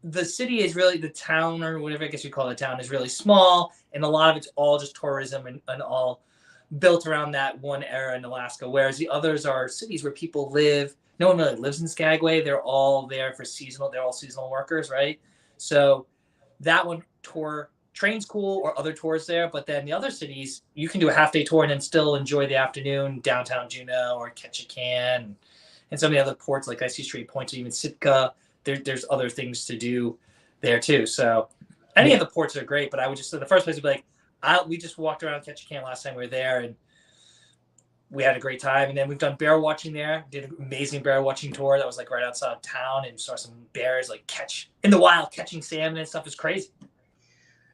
the city is really, the town, or whatever I guess you call the town, is really small, and a lot of it's all just tourism and all built around that one era in Alaska, whereas the others are cities where people live. No one really lives in Skagway. They're all there for seasonal. They're all seasonal workers, right? So that one train's cool, or other tours there. But then the other cities, you can do a half-day tour and then still enjoy the afternoon, downtown Juneau or Ketchikan, and some of the other ports like Icy Strait Point, or even Sitka. There's other things to do there too. So any of the ports are great, but I would just, in the first place, would be like, We just walked around Ketchikan last time we were there, and we had a great time. And then we've done bear watching there. Did an amazing bear watching tour that was like right outside of town, and saw some bears like catch in the wild, catching salmon and stuff. Is crazy.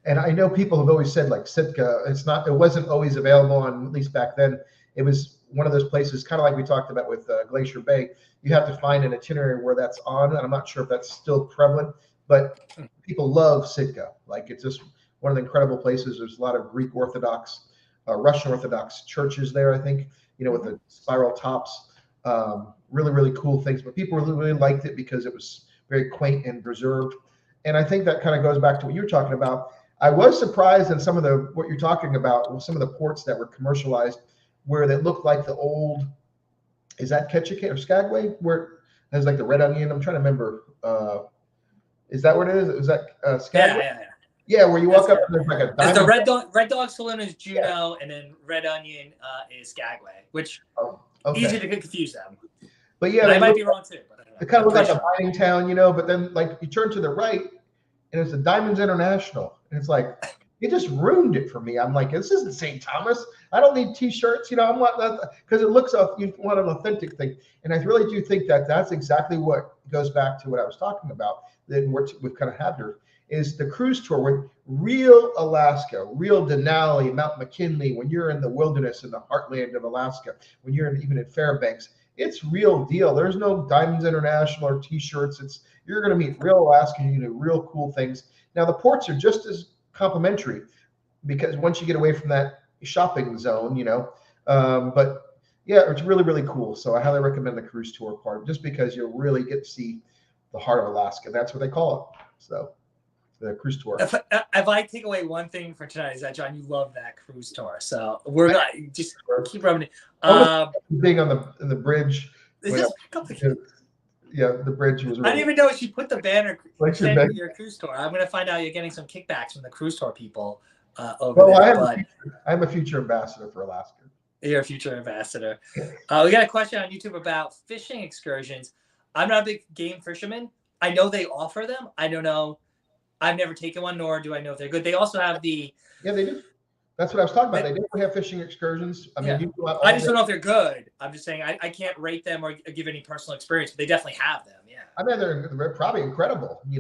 And I know people have always said like Sitka, it wasn't always available on, at least back then. It was one of those places, kind of like we talked about with Glacier Bay. You have to find an itinerary where that's on, and I'm not sure if that's still prevalent, but people love Sitka. Like it's just one of the incredible places. There's a lot of Greek Orthodox, Russian Orthodox churches there, I think, with the spiral tops. Really, really cool things. But people really, really liked it because it was very quaint and preserved. And I think that kind of goes back to what you were talking about. I was surprised in some of what you're talking about, some of the ports that were commercialized, where they looked like the old, is that Ketchikan or Skagway, where it has like the red onion? I'm trying to remember. Is that what it is? Is that Skagway? Yeah, where you walk up and there's like a diamond. The Red Dog Saloon is Juneau, and then Red Onion is Skagway, which easy to confuse them. But yeah, I might be wrong too. But it kind of looked like a mining town, but then like you turn to the right and it's the Diamonds International. And it's like, it just ruined it for me. I'm like, this isn't St. Thomas. I don't need t-shirts, I'm not, because it looks, you want an authentic thing. And I really do think that that's exactly what goes back to what I was talking about, that we've kind of had here, is the cruise tour with real Alaska, real Denali, Mount McKinley, when you're in the wilderness in the heartland of Alaska, when you're even in Fairbanks, it's real deal. There's no Diamonds International or t-shirts. You're going to meet real Alaskan, you do real cool things. Now the ports are just as complimentary because once you get away from that shopping zone, but yeah, it's really, really cool. So I highly recommend the cruise tour part just because you'll really get to see the heart of Alaska. That's what they call it. So the cruise tour. If I take away one thing for tonight is that, John, you love that cruise tour. So we're going to just keep rubbing it. Being on the bridge. Is this complicated? Yeah, the bridge was really, I didn't even know she put the banner saying your cruise tour. I'm going to find out you're getting some kickbacks from the cruise tour people over there. I'm a future ambassador for Alaska. You're a future ambassador. We got a question on YouTube about fishing excursions. I'm not a big game fisherman. I know they offer them. I don't know. I've never taken one, nor do I know if they're good. They also have the... Yeah, they do. That's what I was talking about. They definitely have fishing excursions. I mean, I just don't know if they're good. I'm just saying I can't rate them or give any personal experience, but they definitely have them. Yeah. I mean, they're probably incredible, and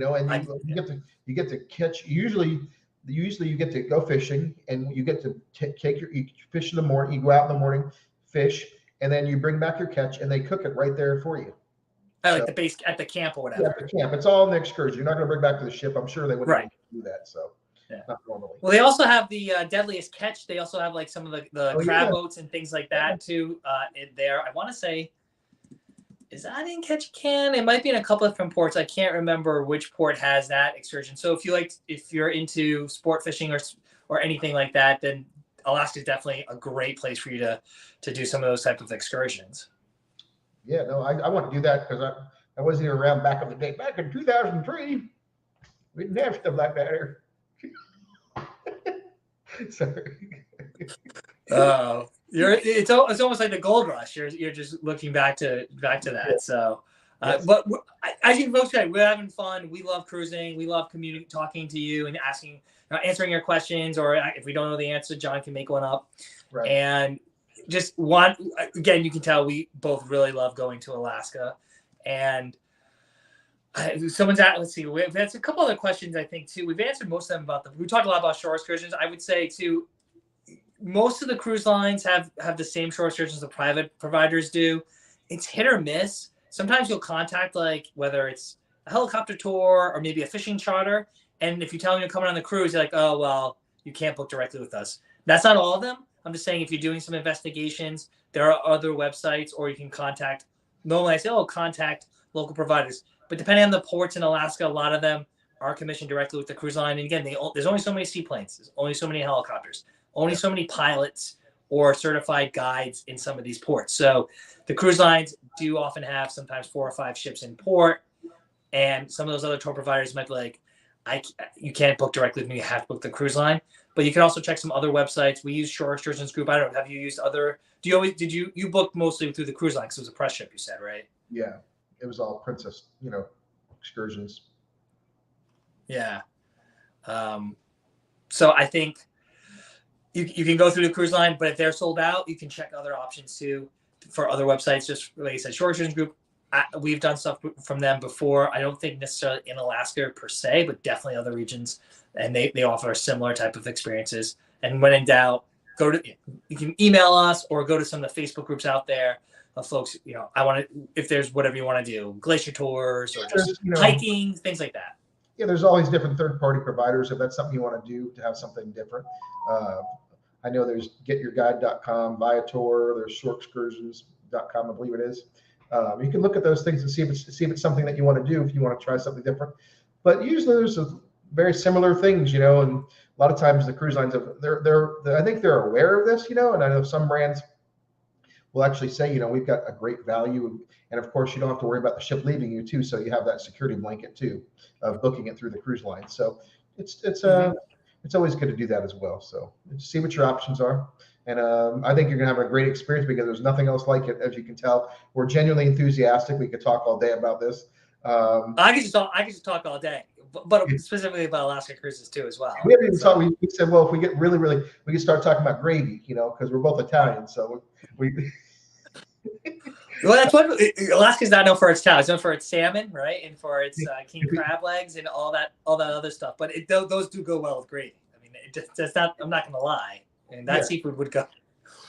you get to catch. Usually you get to go fishing, and you get to you fish in the morning. You go out in the morning, fish, and then you bring back your catch, and they cook it right there for you. Like the base at the camp or whatever. Yeah, at the camp. It's all in the excursion. You're not going to bring back to the ship. I'm sure they wouldn't do that. So. Yeah. Not normally. Well, they also have the deadliest catch. They also have like some of the crab boats and things like that too in there. I want to say, is that in Ketchikan? It might be in a couple of different ports. I can't remember which port has that excursion. So if you're into sport fishing or anything like that, then Alaska is definitely a great place for you to do some of those types of excursions. Yeah, no, I want to do that because I wasn't even around back in the day. Back in 2003, we didn't have stuff like that here. Sorry. It's almost like the gold rush. You're just looking back to that. Yeah. So, but as you both said, we're having fun. We love cruising. We love talking to you and answering your questions. Or if we don't know the answer, John can make one up. Right. And just again, you can tell we both really love going to Alaska. And someone's at, let's see, we've answered a couple other questions, I think, too. We've answered most of them we talked a lot about shore excursions. I would say, too, most of the cruise lines have the same shore excursions the private providers do. It's hit or miss. Sometimes you'll contact, like, whether it's a helicopter tour or maybe a fishing charter. And if you tell them you're coming on the cruise, you're like, oh, well, you can't book directly with us. That's not all of them. I'm just saying if you're doing some investigations, there are other websites, or you can contact. Normally I say, contact local providers. But depending on the ports in Alaska, a lot of them are commissioned directly with the cruise line. And again, there's only so many seaplanes. There's only so many helicopters. Only so many pilots or certified guides in some of these ports. So the cruise lines do often have sometimes 4 or 5 ships in port. And some of those other tour providers might be like, you can't book directly with me. You have to book the cruise line. But you can also check some other websites. We use Shore Excursions Group. I don't know. Have you used other? You booked mostly through the cruise line because it was a press ship, you said, right? Yeah. It was all Princess, excursions. Yeah. So I think you can go through the cruise line, but if they're sold out, you can check other options too for other websites. Just like I said, Excursions Group, we've done stuff from them before. I don't think necessarily in Alaska per se, but definitely other regions, and they offer a similar type of experiences. And when in doubt, you can email us or go to some of the Facebook groups out there of folks. I want to, if there's whatever you want to do, glacier tours or just hiking, things like that. Yeah, there's always different third-party providers if that's something you want to do to have something different. I know there's getyourguide.com, Viator, there's shortexcursions.com, I believe it is. You can look at those things and see if it's something that you want to do, if you want to try something different. But usually there's very similar things, and a lot of times the cruise lines I think they're aware of this, and I know some brands will actually say, we've got a great value, and of course you don't have to worry about the ship leaving you too, so you have that security blanket too of booking it through the cruise line. So it's always good to do that as well. So see what your options are. And I think you're going to have a great experience because there's nothing else like it. As you can tell, we're genuinely enthusiastic. We could talk all day about this. I could just talk all day, but specifically about Alaska cruises too as well. We haven't even talked. We said, well, if we get really, we can start talking about gravy, because we're both Italian. So we Well, that's what Alaska's not known for its towel. It's known for its salmon, right, and for its king crab legs and all that other stuff. But those do go well with gravy. I mean, it's not. I'm not going to lie. And that seafood would go.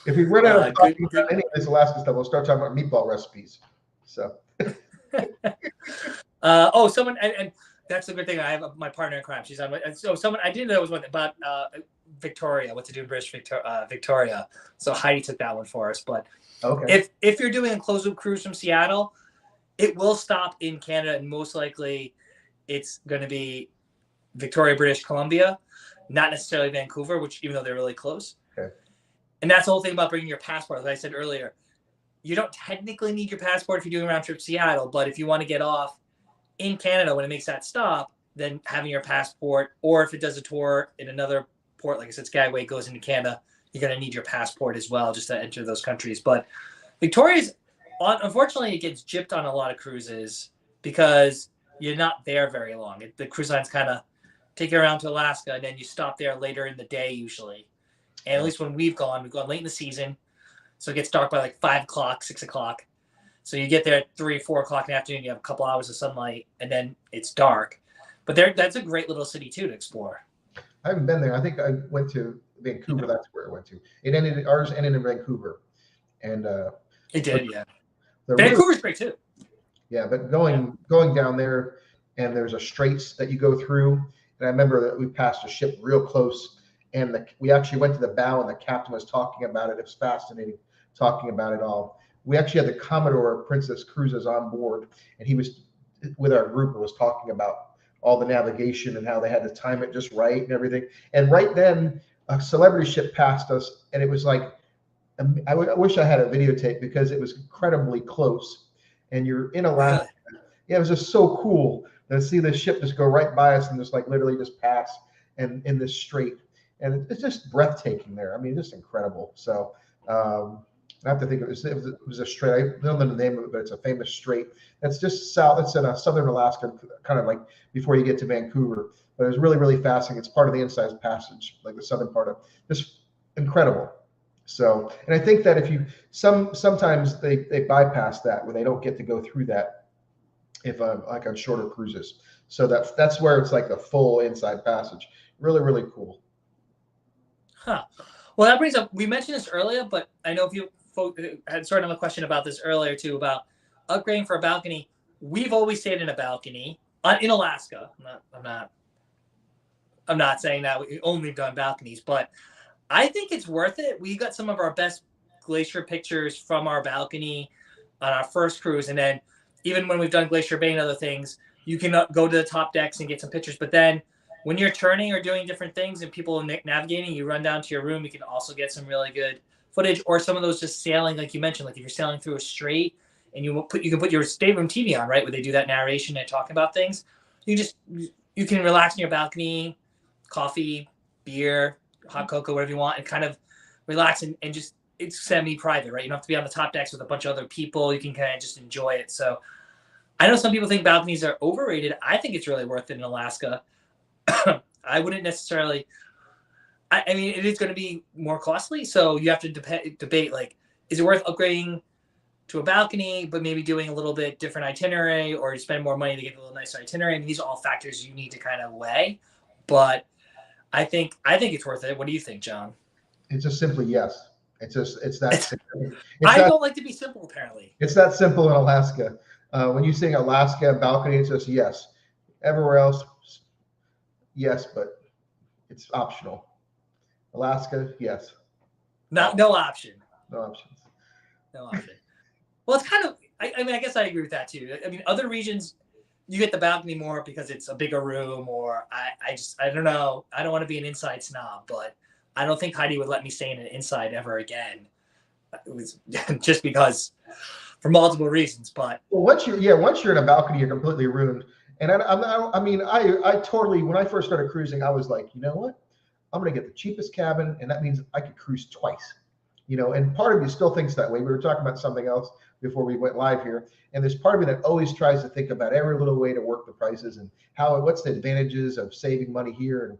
If we run out of talking about any of this Alaska stuff, we'll start talking about meatball recipes. So. Someone and that's the good thing. I have my partner in crime. She's on. So someone I didn't know was one about Victoria. What to do in British Victoria. So Heidi took that one for us. But okay. If you're doing a closed loop cruise from Seattle, it will stop in Canada, and most likely it's going to be Victoria, British Columbia, not necessarily Vancouver, which even though they're really close. Okay. And that's the whole thing about bringing your passport. As I said earlier, you don't technically need your passport if you're doing a round trip to Seattle, but if you want to get off in Canada when it makes that stop, then having your passport, or if it does a tour in another port, like I said, Skagway goes into Canada, you're going to need your passport as well just to enter those countries. But Victoria's, unfortunately, it gets gypped on a lot of cruises because you're not there very long. The cruise lines kind of take you around to Alaska, and then you stop there later in the day usually. And at least when we've gone late in the season, so it gets dark by like 5 o'clock, 6 o'clock. So you get there at 3, 4 o'clock in the afternoon, you have a couple hours of sunlight, and then it's dark. But that's a great little city too to explore. I haven't been there. I think I went to Vancouver. That's where I went to. Ours ended in Vancouver, and it did, yeah. Vancouver's great too. Yeah, but going down there, and there's a straits that you go through, and I remember that we passed a ship real close, and we actually went to the bow, and the captain was talking about it. It was fascinating, talking about it all. We actually had the Commodore Princess Cruises on board, and he was with our group and was talking about all the navigation and how they had to time it just right and everything. And right then, a celebrity ship passed us, and it was like, I wish I had a videotape because it was incredibly close. And you're in Alaska. Yeah, it was just so cool to see the ship just go right by us and just like literally just pass and in this strait. And it's just breathtaking there. I mean, just incredible. So I have to think it was a strait. I don't know the name of it, but it's a famous strait. That's just south. It's in southern Alaska, kind of like before you get to Vancouver. But it was really, really fascinating. It's part of the Inside Passage, like the southern part of just incredible. So, and I think that if you sometimes they bypass that where they don't get to go through that if like on shorter cruises. So that's where it's like the full Inside Passage. Really, really cool. Huh. Well, that brings up. We mentioned this earlier, but I know if you had sort of a question about this earlier too about upgrading for a balcony. We've always stayed in a balcony in Alaska. I'm not saying that we only done balconies, but I think it's worth it. We got some of our best glacier pictures from our balcony on our first cruise. And then even when we've done Glacier Bay and other things, you can go to the top decks and get some pictures. But then when you're turning or doing different things and people are navigating, you run down to your room, you can also get some really good footage, or some of those just sailing, like you mentioned, like if you're sailing through a strait and you can put your stateroom TV on, right, where they do that narration and talking about things. You can relax in your balcony, coffee, beer, hot cocoa, whatever you want, and kind of relax and just, it's semi-private, right? You don't have to be on the top decks with a bunch of other people. You can kind of just enjoy it. So I know some people think balconies are overrated. I think it's really worth it in Alaska. I I mean, it is going to be more costly. So you have to debate, like, is it worth upgrading to a balcony, but maybe doing a little bit different itinerary, or you spend more money to get a little nicer itinerary? I mean, these are all factors you need to kind of weigh. But I think it's worth it. What do you think, John? It's just simply yes. It's that simple. I don't like to be simple, apparently. It's that simple in Alaska. When you say Alaska balcony, it's just yes. Everywhere else, yes, but it's optional. Alaska, yes. No option. No options. No option. Well, it's kind of. I mean, I guess I agree with that too. I mean, other regions, you get the balcony more because it's a bigger room, or I don't know. I don't want to be an inside snob, but I don't think Heidi would let me stay in an inside ever again. It was just because, for multiple reasons. But once you're in a balcony, you're completely ruined. And I totally, when I first started cruising, I was like, you know what? I'm going to get the cheapest cabin, and that means I could cruise twice. And part of me still thinks that way. We were talking about something else before we went live here, and there's part of me that always tries to think about every little way to work the prices and what's the advantages of saving money here. And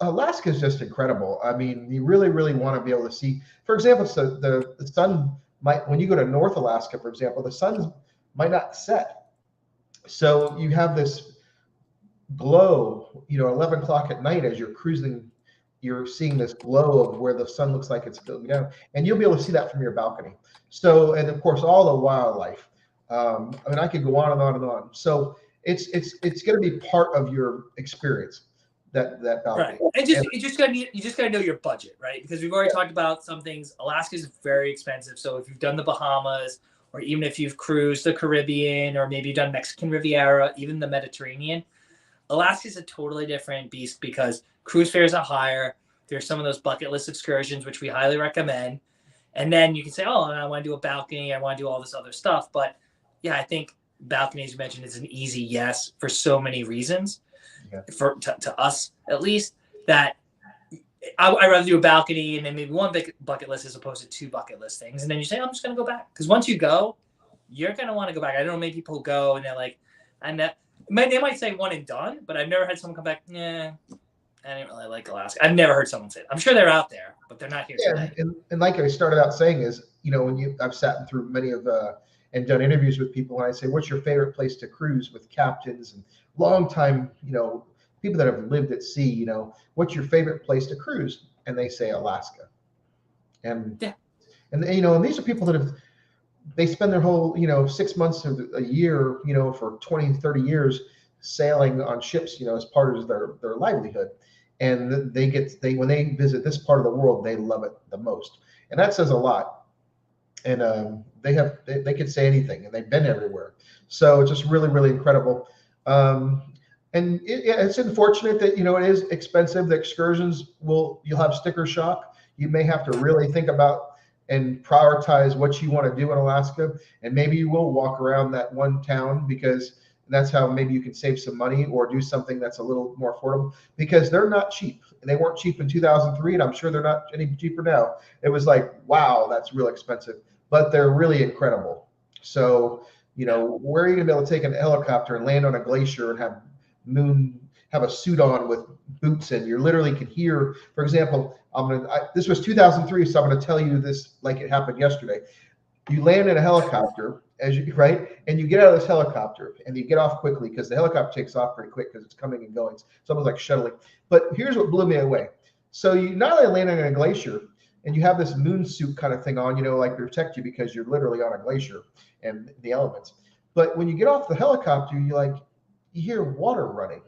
Alaska is just incredible. I mean, you really, really want to be able to see. For example, so the sun might, when you go to North Alaska, for example, the sun might not set, so you have this glow. 11 o'clock at night as you're cruising. You're seeing this glow of where the sun looks like it's going down, and you'll be able to see that from your balcony. So, and of course, all the wildlife. I mean, I could go on and on and on. So it's going to be part of your experience, that balcony. Right, and you just gotta know your budget, right? Because we've already talked about some things. Alaska is very expensive. So if you've done the Bahamas, or even if you've cruised the Caribbean, or maybe you've done Mexican Riviera, even the Mediterranean, Alaska is a totally different beast because cruise fares are higher. There's some of those bucket list excursions, which we highly recommend. And then you can say, oh, I want to do a balcony. I want to do all this other stuff. But yeah, I think balcony, as you mentioned, is an easy yes for so many reasons. Yeah. To us, at least, that I'd rather do a balcony and then maybe one big bucket list as opposed to two bucket list things. And then you say, I'm just going to go back. Because once you go, you're going to want to go back. I don't know many people go and they're like, they might say one and done, but I've never had someone come back, yeah, I didn't really like Alaska. I've never heard someone say it. I'm sure they're out there, but they're not here today. And like I started out saying is, I've sat through many of and done interviews with people, and I say, what's your favorite place to cruise, with captains and longtime, people that have lived at sea, what's your favorite place to cruise? And they say Alaska. And yeah. And these are people that they spend their whole, 6 months of a year, for 20, 30 years sailing on ships, as part of their livelihood. And when they visit this part of the world, they love it the most. And that says a lot. And they could say anything, and they've been everywhere. So it's just really, really incredible. And it's unfortunate that, it is expensive. The excursions you'll have sticker shock. You may have to really think about and prioritize what you want to do in Alaska. And maybe you will walk around that one town, because that's how maybe you can save some money, or do something that's a little more affordable, because they're not cheap. And they weren't cheap in 2003, and I'm sure they're not any cheaper now. It was like, wow, that's real expensive, but they're really incredible. So, where are you gonna be able to take an helicopter and land on a glacier and have a suit on with boots, and you literally can hear, for example, this was 2003, so I'm going to tell you this like it happened yesterday. You land in a helicopter, and you get out of this helicopter, and you get off quickly, because the helicopter takes off pretty quick because it's coming and going. It's almost like shuttling. But here's what blew me away. So you not only land on a glacier, and you have this moon suit kind of thing on, like to protect you, because you're literally on a glacier and the elements. But when you get off the helicopter, you hear water running,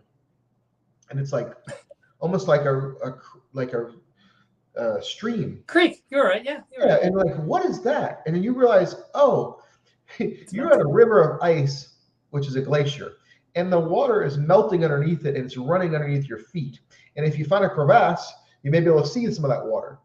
and it's like almost like a stream. Creek. You're right. Yeah. Right. And what is that? And then you realize, oh, you're at a river of ice, which is a glacier, and the water is melting underneath it, and it's running underneath your feet. And if you find a crevasse, you may be able to see some of that water.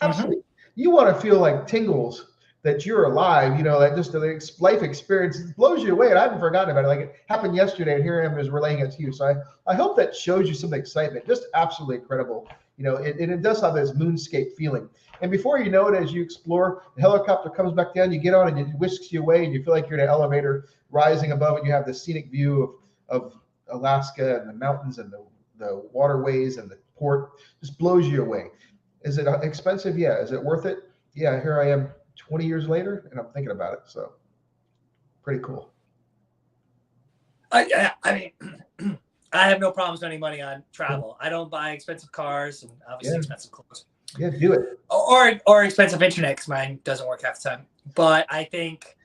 Absolutely. You want to feel like tingles that you're alive, that just the life experience blows you away. And I haven't forgotten about it. Like, it happened yesterday, and here I am just relaying it to you. So I hope that shows you some excitement. Just absolutely incredible. It does have this moonscape feeling. And before you know it, as you explore, the helicopter comes back down, you get on, and it whisks you away, and you feel like you're in an elevator rising above, and you have the scenic view of Alaska and the mountains and the waterways and the port, just blows you away. Is it expensive? Yeah. Is it worth it? Yeah. Here I am 20 years later, and I'm thinking about it. So pretty cool. I mean, I have no problem spending money on travel. I don't buy expensive cars and obviously expensive clothes. Yeah, do it. Or expensive internet, because mine doesn't work half the time. But I think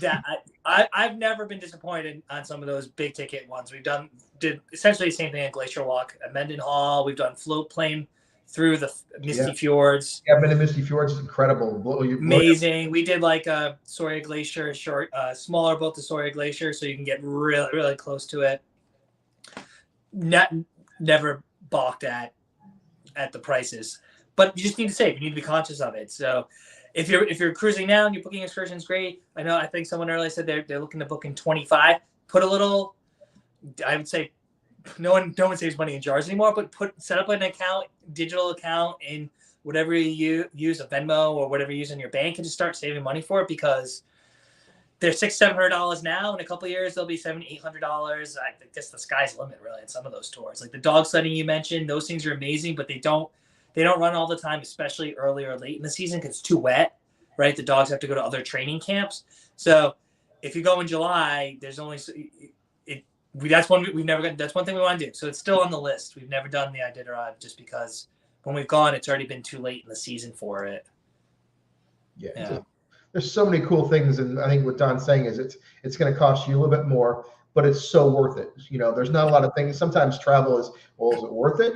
that I've never been disappointed on some of those big ticket ones. Did essentially the same thing at Glacier Walk at Mendenhall. We've done float plane through the Misty Fjords. Yeah, I've been to Misty Fjords. It's incredible. Amazing. We did like a Soria Glacier, smaller boat to Soria Glacier, so you can get really, really close to it. Never balked at the prices, but you just need to save. You need to be conscious of it. So if you're cruising now and you're booking excursions, great. I think someone earlier said they're looking to book in 25. Put a little. I would say no one saves money in jars anymore, but set up an account, digital account in whatever you use, a Venmo or whatever you use in your bank, and just start saving money for it, because they're $600-$700 now. In a couple of years, they'll be $700-$800. I think the sky's the limit, really, in some of those tours. Like the dog sledding you mentioned, those things are amazing, but they don't run all the time, especially early or late in the season, because it's too wet, right? The dogs have to go to other training camps. So if you go in July, there's only that's one we've never gotten. That's one thing we want to do. So it's still on the list. We've never done the Itinerary just because when we've gone, it's already been too late in the season for it. Yeah. There's so many cool things, and I think what Don's saying is it's going to cost you a little bit more, but it's so worth it. There's not a lot of things. Sometimes travel is, well, is it worth it?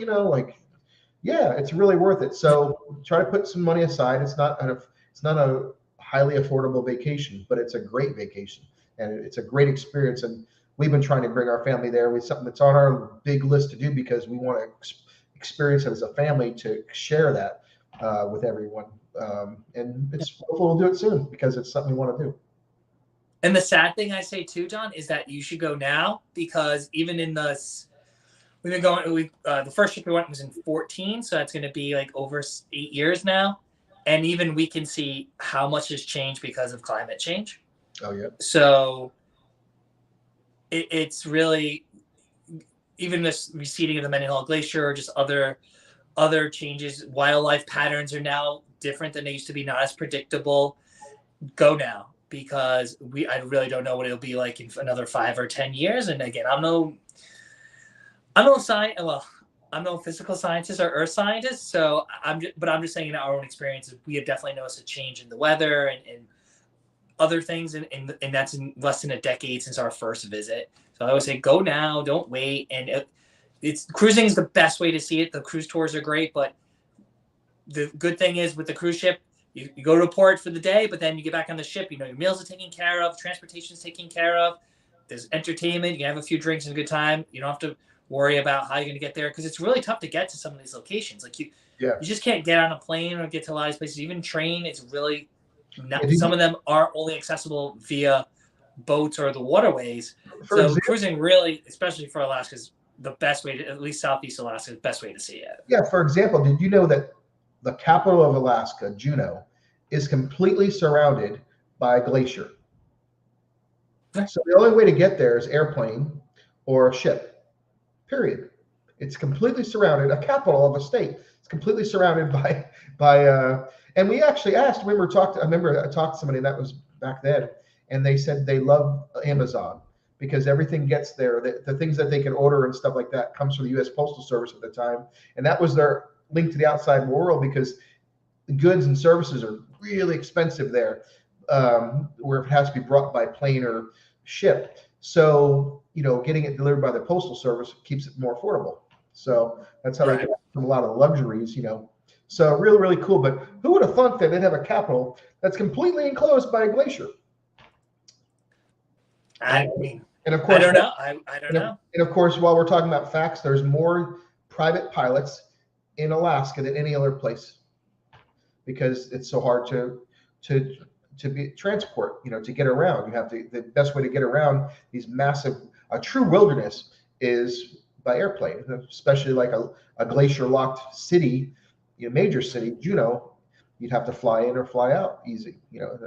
Yeah, it's really worth it. So try to put some money aside. It's not a highly affordable vacation, but it's a great vacation, and it's a great experience. And we've been trying to bring our family there with something that's on our big list to do, because we want to experience it as a family, to share that with everyone. And we'll do it soon, because it's something we want to do. And the sad thing I say too, John, is that you should go now, because even in the first trip we went was in 2014, so that's going to be like over 8 years now, and even we can see how much has changed because of climate change. Oh yeah. So it's really, even this receding of the Mendenhall Glacier, or just other changes. Wildlife patterns are now different than they used to be, not as predictable. Go now, because I really don't know what it'll be like in another 5 or 10 years. And again, I'm no physical scientist or earth scientist, so I'm just saying in our own experiences, we have definitely noticed a change in the weather and other things, and that's in less than a decade since our first visit. So I always say, go now, don't wait. And cruising is the best way to see it. The cruise tours are great, but the good thing is with the cruise ship, you go to a port for the day, but then you get back on the ship, your meals are taken care of, transportation is taken care of, there's entertainment, you can have a few drinks and a good time. You don't have to worry about how you're going to get there, because it's really tough to get to some of these locations. Like you just can't get on a plane or get to a lot of these places. Even train, it's really not. Some of them are only accessible via boats or the waterways. So cruising really, especially for Alaska, is the best way to, at least Southeast Alaska, is the best way to see it. Yeah. For example, did you know that the capital of Alaska, Juneau, is completely surrounded by a glacier? So the only way to get there is airplane or a ship, period. It's completely surrounded. A capital of a state is completely surrounded by and we actually asked, I remember I talked to somebody that was back then, and they said they love Amazon because everything gets there. The things that they can order and stuff like that comes from the U.S. Postal Service at the time. And that was their link to the outside world, because the goods and services are really expensive there, where it has to be brought by plane or ship. So, getting it delivered by the Postal Service keeps it more affordable. So that's how they get from a lot of the luxuries, So really, really cool. But who would have thought that they'd have a capital that's completely enclosed by a glacier? I mean, and of course, I don't know. I don't know. And of course, while we're talking about facts, there's more private pilots in Alaska than any other place, because it's so hard to be transport, to get around. You have to, the best way to get around these massive, a true wilderness is by airplane, especially like a glacier locked city, major city, Juneau. you'd have to fly in or fly out easy.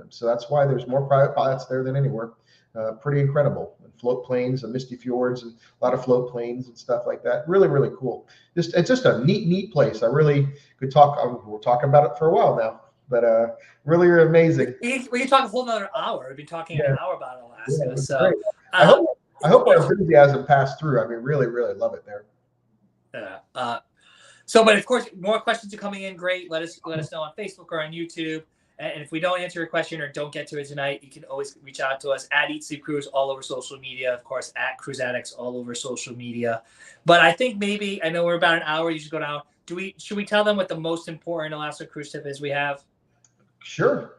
So that's why there's more private pilots there than anywhere. Pretty incredible. And float planes and misty fjords and a lot of float planes and stuff like that. Really, really cool. It's just a neat place. I really could talk. We're talking about it for a while now, but really amazing. We can talk a whole another hour. We've been talking an hour about Alaska. Yeah, so great. I hope our enthusiasm passed through. I mean, really, really love it there. But of course, more questions are coming in. Great. Let us know on Facebook or on YouTube. And if we don't answer your question or don't get to it tonight, you can always reach out to us at Eat Sleep Cruise all over social media. Of course, at Cruise Addicts all over social media. But I think I know we're about an hour. You should go down. Should we tell them what the most important Alaska cruise tip is we have? Sure.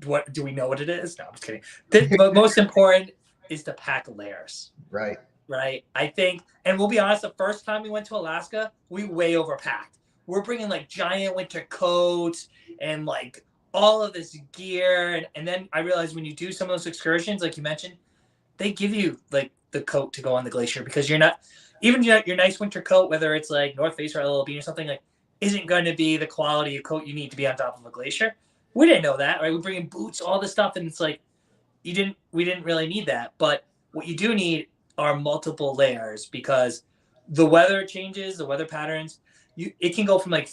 What do we know what it is? No, I'm just kidding. The most important is to pack layers. Right. I think, and we'll be honest, the first time we went to Alaska, we way overpacked. We're bringing like giant winter coats and like all of this gear. And then I realized when you do some of those excursions, like you mentioned, they give you like the coat to go on the glacier because you're not, even your nice winter coat, whether it's like North Face or LLB or something, like isn't going to be the quality of coat you need to be on top of a glacier. We didn't know that, right? We bring in boots, all this stuff. And it's like, we didn't really need that. But what you do need are multiple layers because the weather changes, the weather patterns. It can go from like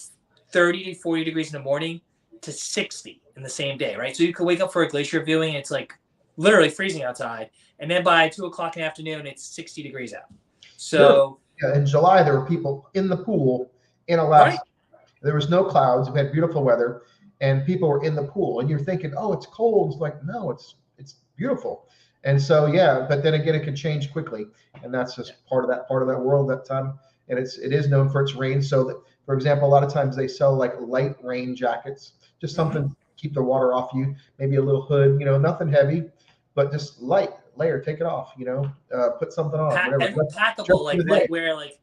30 to 40 degrees in the morning to 60 in the same day, right? So you could wake up for a glacier viewing, and it's like literally freezing outside. And then by 2 o'clock in the afternoon, it's 60 degrees out. So in July, there were people in the pool in Alaska. Right? There was no clouds. We had beautiful weather, and people were in the pool. And you're thinking, oh, it's cold. It's like, no, it's beautiful. And so, but then again, it can change quickly. And that's just part of that world that time. And it is known for its rain. So that, for example, a lot of times they sell like light rain jackets, just something to keep the water off you, maybe a little hood, nothing heavy, but just light layer, take it off, put something on. And packable, like lightwear, like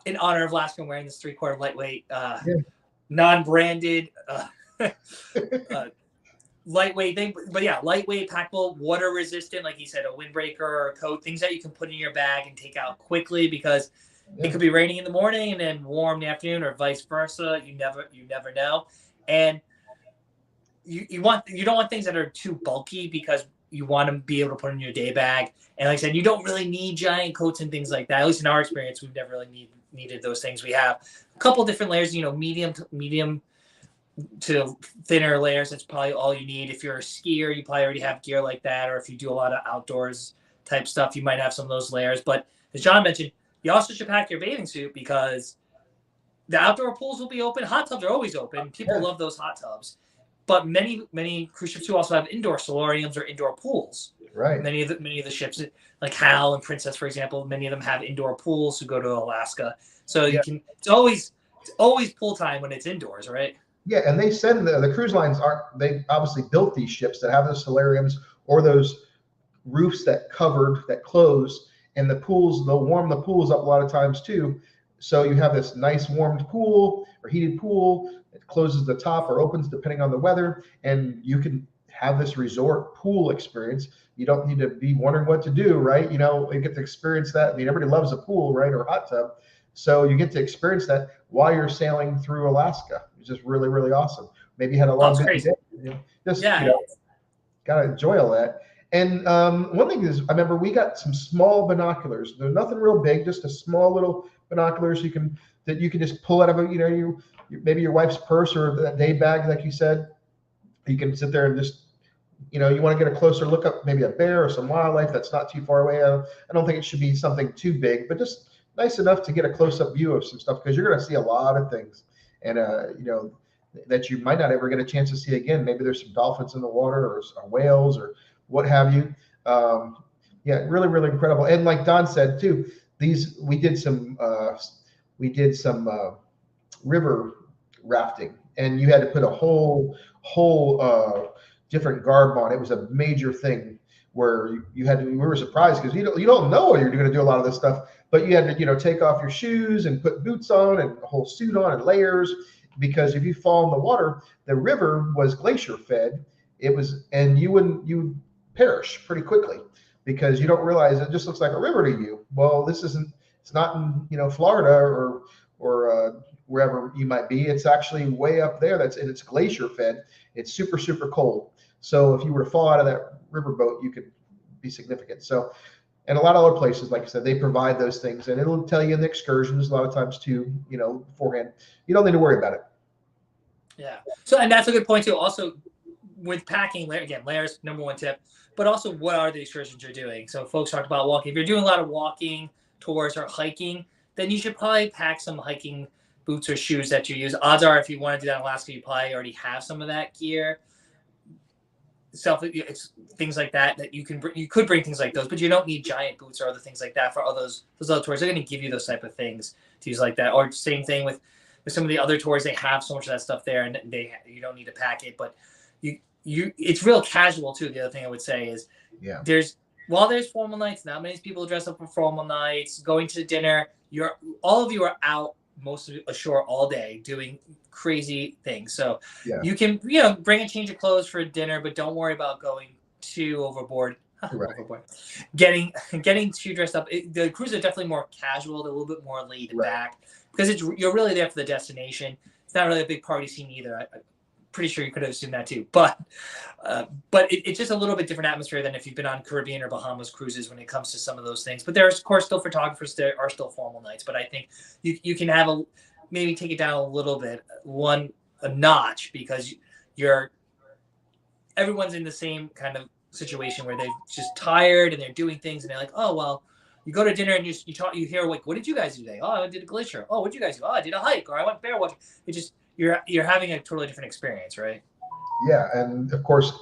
in honor of Alaskan, wearing this 3/4 lightweight, non-branded, lightweight thing, but lightweight, packable, water resistant, like you said, a windbreaker or a coat, things that you can put in your bag and take out quickly because it could be raining in the morning and then warm in the afternoon, or vice versa. You never know. And you don't want things that are too bulky because you want to be able to put in your day bag. And like I said, you don't really need giant coats and things like that. At least in our experience, we've never really needed those things. We have a couple different layers, medium to thinner layers. That's probably all you need. If you're a skier, you probably already have gear like that. Or if you do a lot of outdoors type stuff, you might have some of those layers. But as John mentioned, you also should pack your bathing suit because the outdoor pools will be open. Hot tubs are always open. People love those hot tubs. But many cruise ships too also have indoor solariums or indoor pools. Right. Many of the ships, like Hal and Princess, for example, many of them have indoor pools who go to Alaska. So you can. It's always pool time when it's indoors, right? Yeah, and they send the cruise lines they obviously built these ships that have those solariums or those roofs that close, and the pools, they'll warm the pools up a lot of times too. So you have this nice warmed pool or heated pool. It closes the top or opens depending on the weather, and you can have this resort pool experience. You don't need to be wondering what to do, right? You get to experience that. I mean, everybody loves a pool, right, or hot tub. So you get to experience that while you're sailing through Alaska. It's just really, really awesome. Maybe you had a long day. Got to enjoy all that. And one thing is, I remember we got some small binoculars. There's nothing real big, just a small little binoculars that you can just pull out of maybe your wife's purse or that day bag, like you said. You can sit there and just, you want to get a closer look up, maybe a bear or some wildlife that's not too far away. I don't think it should be something too big, but just nice enough to get a close-up view of some stuff because you're going to see a lot of things, and that you might not ever get a chance to see again. Maybe there's some dolphins in the water or whales or what have you. Really, really incredible. And like Don said too, we did some river rafting, and you had to put a whole different garb on. It was a major thing where we were surprised because you don't know you're going to do a lot of this stuff, but you had to take off your shoes and put boots on and a whole suit on and layers, because if you fall in the water, the river was glacier fed. And you would perish pretty quickly because you don't realize it just looks like a river to you. Well, it's not in Florida or wherever you might be. It's actually way up there. And it's glacier fed. It's super, super cold. So if you were to fall out of that riverboat, you could be significant. So, and a lot of other places, like I said, they provide those things, and it'll tell you in the excursions a lot of times too, beforehand. You don't need to worry about it. Yeah. So, and that's a good point too. Also, with packing, again, layers, number one tip, but also what are the excursions you're doing? So folks talked about walking. If you're doing a lot of walking, tours, or hiking, then you should probably pack some hiking boots or shoes that you use. Odds are, if you want to do that in Alaska, you probably already have some of that gear. Things like that you can you could bring things like those, but you don't need giant boots or other things like that for all those other tours. They're going to give you those type of things to use like that. Or same thing with some of the other tours, they have so much of that stuff there, and you don't need to pack it. But it's real casual too. The other thing I would say is while there's formal nights, not many people dress up for formal nights. Going to dinner, all of you are out most of ashore all day doing crazy things. So you can bring a change of clothes for dinner, but don't worry about going too overboard. Right. Getting too dressed up. The cruises are definitely more casual. They're a little bit more laid back because you're really there for the destination. It's not really a big party scene either. I'm pretty sure you could have assumed that too, but it's just a little bit different atmosphere than if you've been on Caribbean or Bahamas cruises when it comes to some of those things. But there's, of course, still photographers. There are still formal nights, but I think you can have maybe take it down a little bit, a notch, because everyone's in the same kind of situation where they're just tired and they're doing things and they're like, oh well, you go to dinner and you hear like, what did you guys do today? Oh, I did a glacier. Oh, what did you guys do? Oh, I did a hike, or I went bear watching. It just you're having a totally different experience, right? Yeah, and of course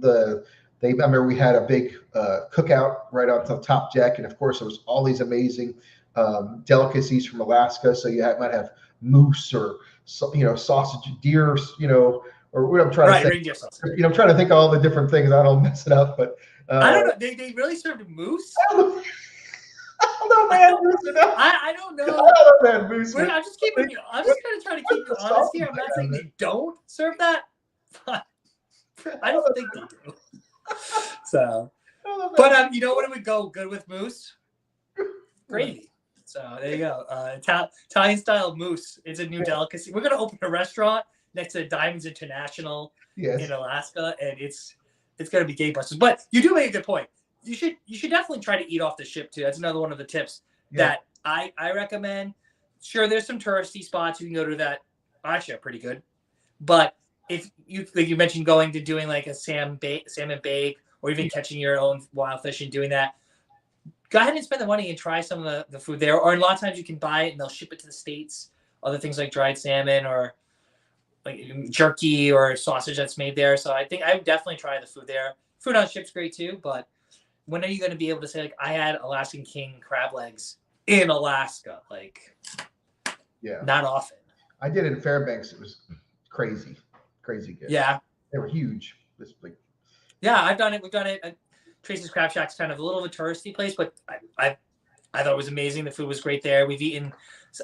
I remember we had a big cookout right on the top deck, and of course there was all these amazing delicacies from Alaska. So might have moose or sausage, deer, or what I'm trying to say. I'm trying to think of all the different things. I don't mess it up, but I don't know. They really served moose. I don't know, man. I don't know. I don't know, man. Moose. I'm just going to try to keep you honest here. I'm not saying they don't serve that, but I don't think they do. So, but you know what it would go good with moose? Gravy. So there you go. Italian style mousse. It's a new delicacy. We're gonna open a restaurant next to Diamonds International in Alaska, and it's gonna be gangbusters. But you do make a good point. You should definitely try to eat off the ship too. That's another one of the tips that I recommend. Sure, there's some touristy spots you can go to that actually are pretty good, but if you like you mentioned going to doing like a salmon bake, or even catching your own wild fish and doing that, go ahead and spend the money and try some of the food there. Or a lot of times you can buy it and they'll ship it to the States. Other things like dried salmon or like jerky or sausage that's made there. So I think I would definitely try the food there. Food on ship's great too, but when are you going to be able to say, like, I had Alaskan king crab legs in Alaska? Like, not often. I did it in Fairbanks. It was crazy good. Yeah. They were huge. Yeah, I've done it. We've done it. Tracy's Crab Shack's kind of a little of a touristy place, but I thought it was amazing. The food was great there. We've eaten.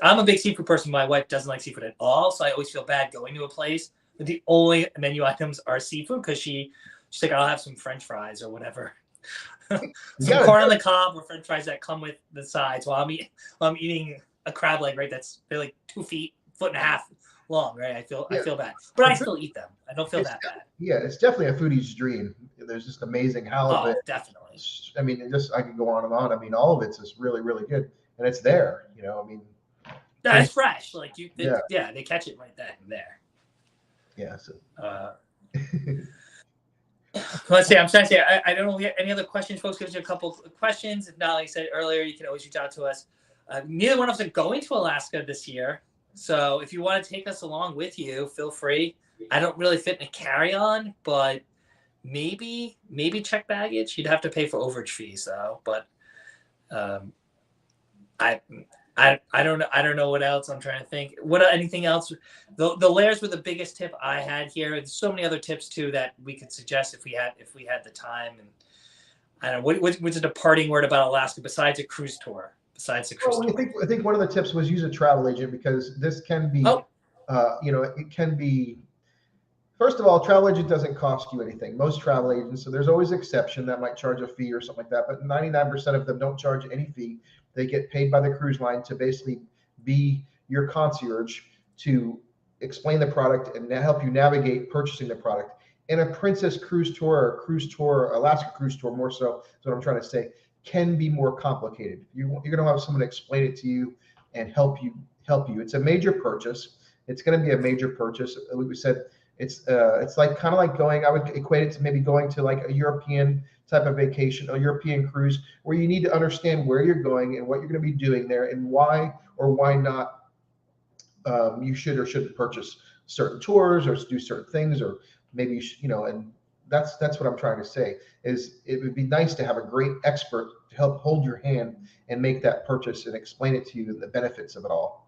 I'm a big seafood person. My wife doesn't like seafood at all, so I always feel bad going to a place that the only menu items are seafood because she's like, I'll have some French fries or whatever. Some corn on the cob or French fries that come with the sides while I'm eating a crab leg, right? They're like 2 feet, 1.5 feet long, right? I feel bad, but I still eat them. I don't feel that bad. Yeah, it's definitely a foodie's dream. There's just amazing halibut. Oh, definitely. I mean, I can go on and on. I mean, all of it's just really, really good, and it's there. I mean, it's fresh. Like they catch it right then and there. Yeah. So. Let's see. I'm trying to say. I don't know if we have any other questions, folks. Give us a couple of questions. If not, like I said earlier, you can always reach out to us. Neither one of us are going to Alaska this year, so if you want to take us along with you, feel free. I don't really fit in a carry-on, but maybe check baggage. You'd have to pay for overage fees though. But I don't know what else. I'm trying to think. Anything else? The layers were the biggest tip I had here. There's so many other tips too that we could suggest if we had the time. And I don't know what's a departing word about Alaska besides a cruise tour. I think one of the tips was use a travel agent, because this can be, it can be. First of all, travel agent doesn't cost you anything. Most travel agents, so there's always an exception that might charge a fee or something like that, but 99% of them don't charge any fee. They get paid by the cruise line to basically be your concierge to explain the product and help you navigate purchasing the product. And a Princess Cruise Tour or Cruise Tour, Alaska Cruise Tour more so is what I'm trying to say, can be more complicated. You're going to have someone explain it to you and help you. It's a major purchase. It's going to be a major purchase. Like we said, it's like kind of like going, I would equate it to maybe going to like a European type of vacation, a European cruise, where you need to understand where you're going and what you're going to be doing there and why or why not you should or shouldn't purchase certain tours or do certain things, or maybe you should, and that's what I'm trying to say is it would be nice to have a great expert to help hold your hand and make that purchase and explain it to you and the benefits of it all.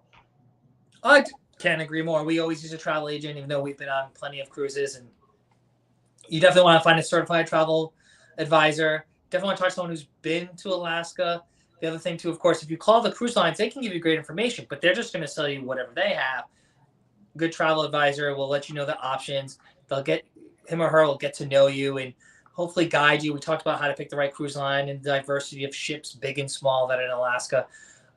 I can't agree more. We always use a travel agent, even though we've been on plenty of cruises, and you definitely want to find a certified travel advisor. Definitely want to talk to someone who's been to Alaska. The other thing too, of course, if you call the cruise lines, they can give you great information, but they're just going to sell you whatever they have. Good travel advisor will let you know the options. Him or her will get to know you and hopefully guide you. We talked about how to pick the right cruise line and the diversity of ships, big and small, that are in Alaska.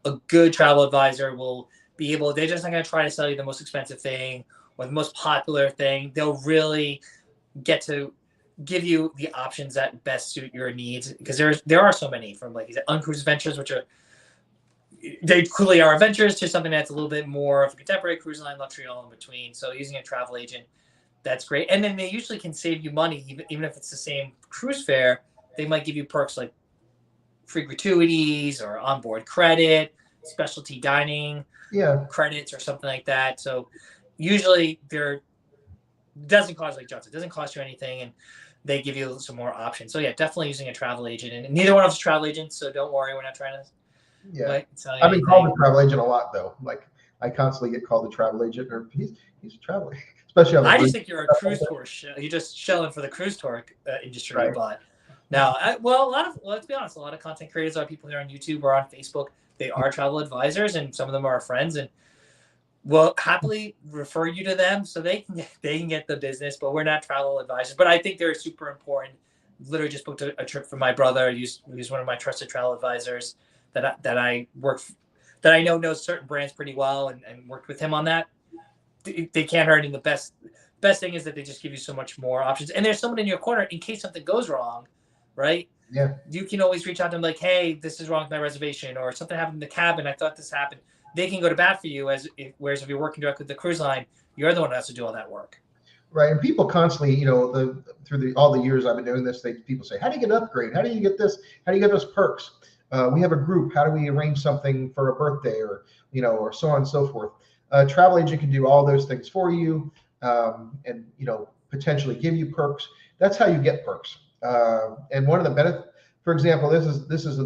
A good travel advisor will be able, they're just not going to try to sell you the most expensive thing or the most popular thing. They'll really get to give you the options that best suit your needs, because there are so many, from like uncruised adventures, which they clearly are adventures, to something that's a little bit more of a contemporary cruise line, luxury, all in between. So using a travel agent, that's great. And then they usually can save you money, even if it's the same cruise fare. They might give you perks like free gratuities or onboard credit, specialty dining credits or something like that. So usually doesn't cost, like Johnson, doesn't cost you anything, and they give you some more options. So yeah, definitely using a travel agent. And neither one of us are travel agents, so don't worry, we're not trying to tell you I've been called a travel agent a lot though. Like I constantly get called a travel agent, or he's a travel agent. Especially on the I just think you're a cruise tour you're just shelling for the cruise tour industry. Right. But now, let's be honest, a lot of content creators are people here on YouTube or on Facebook. They are travel advisors, and some of them are our friends, and we'll happily refer you to them so they can get the business. But we're not travel advisors. But I think they're super important. Literally just booked a trip for my brother. He's one of my trusted travel advisors that I know knows certain brands pretty well, and worked with him on that. They can't hurt. And the best thing is that they just give you so much more options. And there's someone in your corner in case something goes wrong, right? Yeah. You can always reach out to them like, hey, this is wrong with my reservation, or something happened in the cabin. I thought this happened. They can go to bat for you, whereas if you're working directly with the cruise line, you're the one who has to do all that work. Right. And people constantly, through all the years I've been doing this, people say, how do you get an upgrade? How do you get this? How do you get those perks? We have a group. How do we arrange something for a birthday, or so on and so forth? A travel agent can do all those things for you, and potentially give you perks. That's how you get perks. And one of the benefits, for example, this is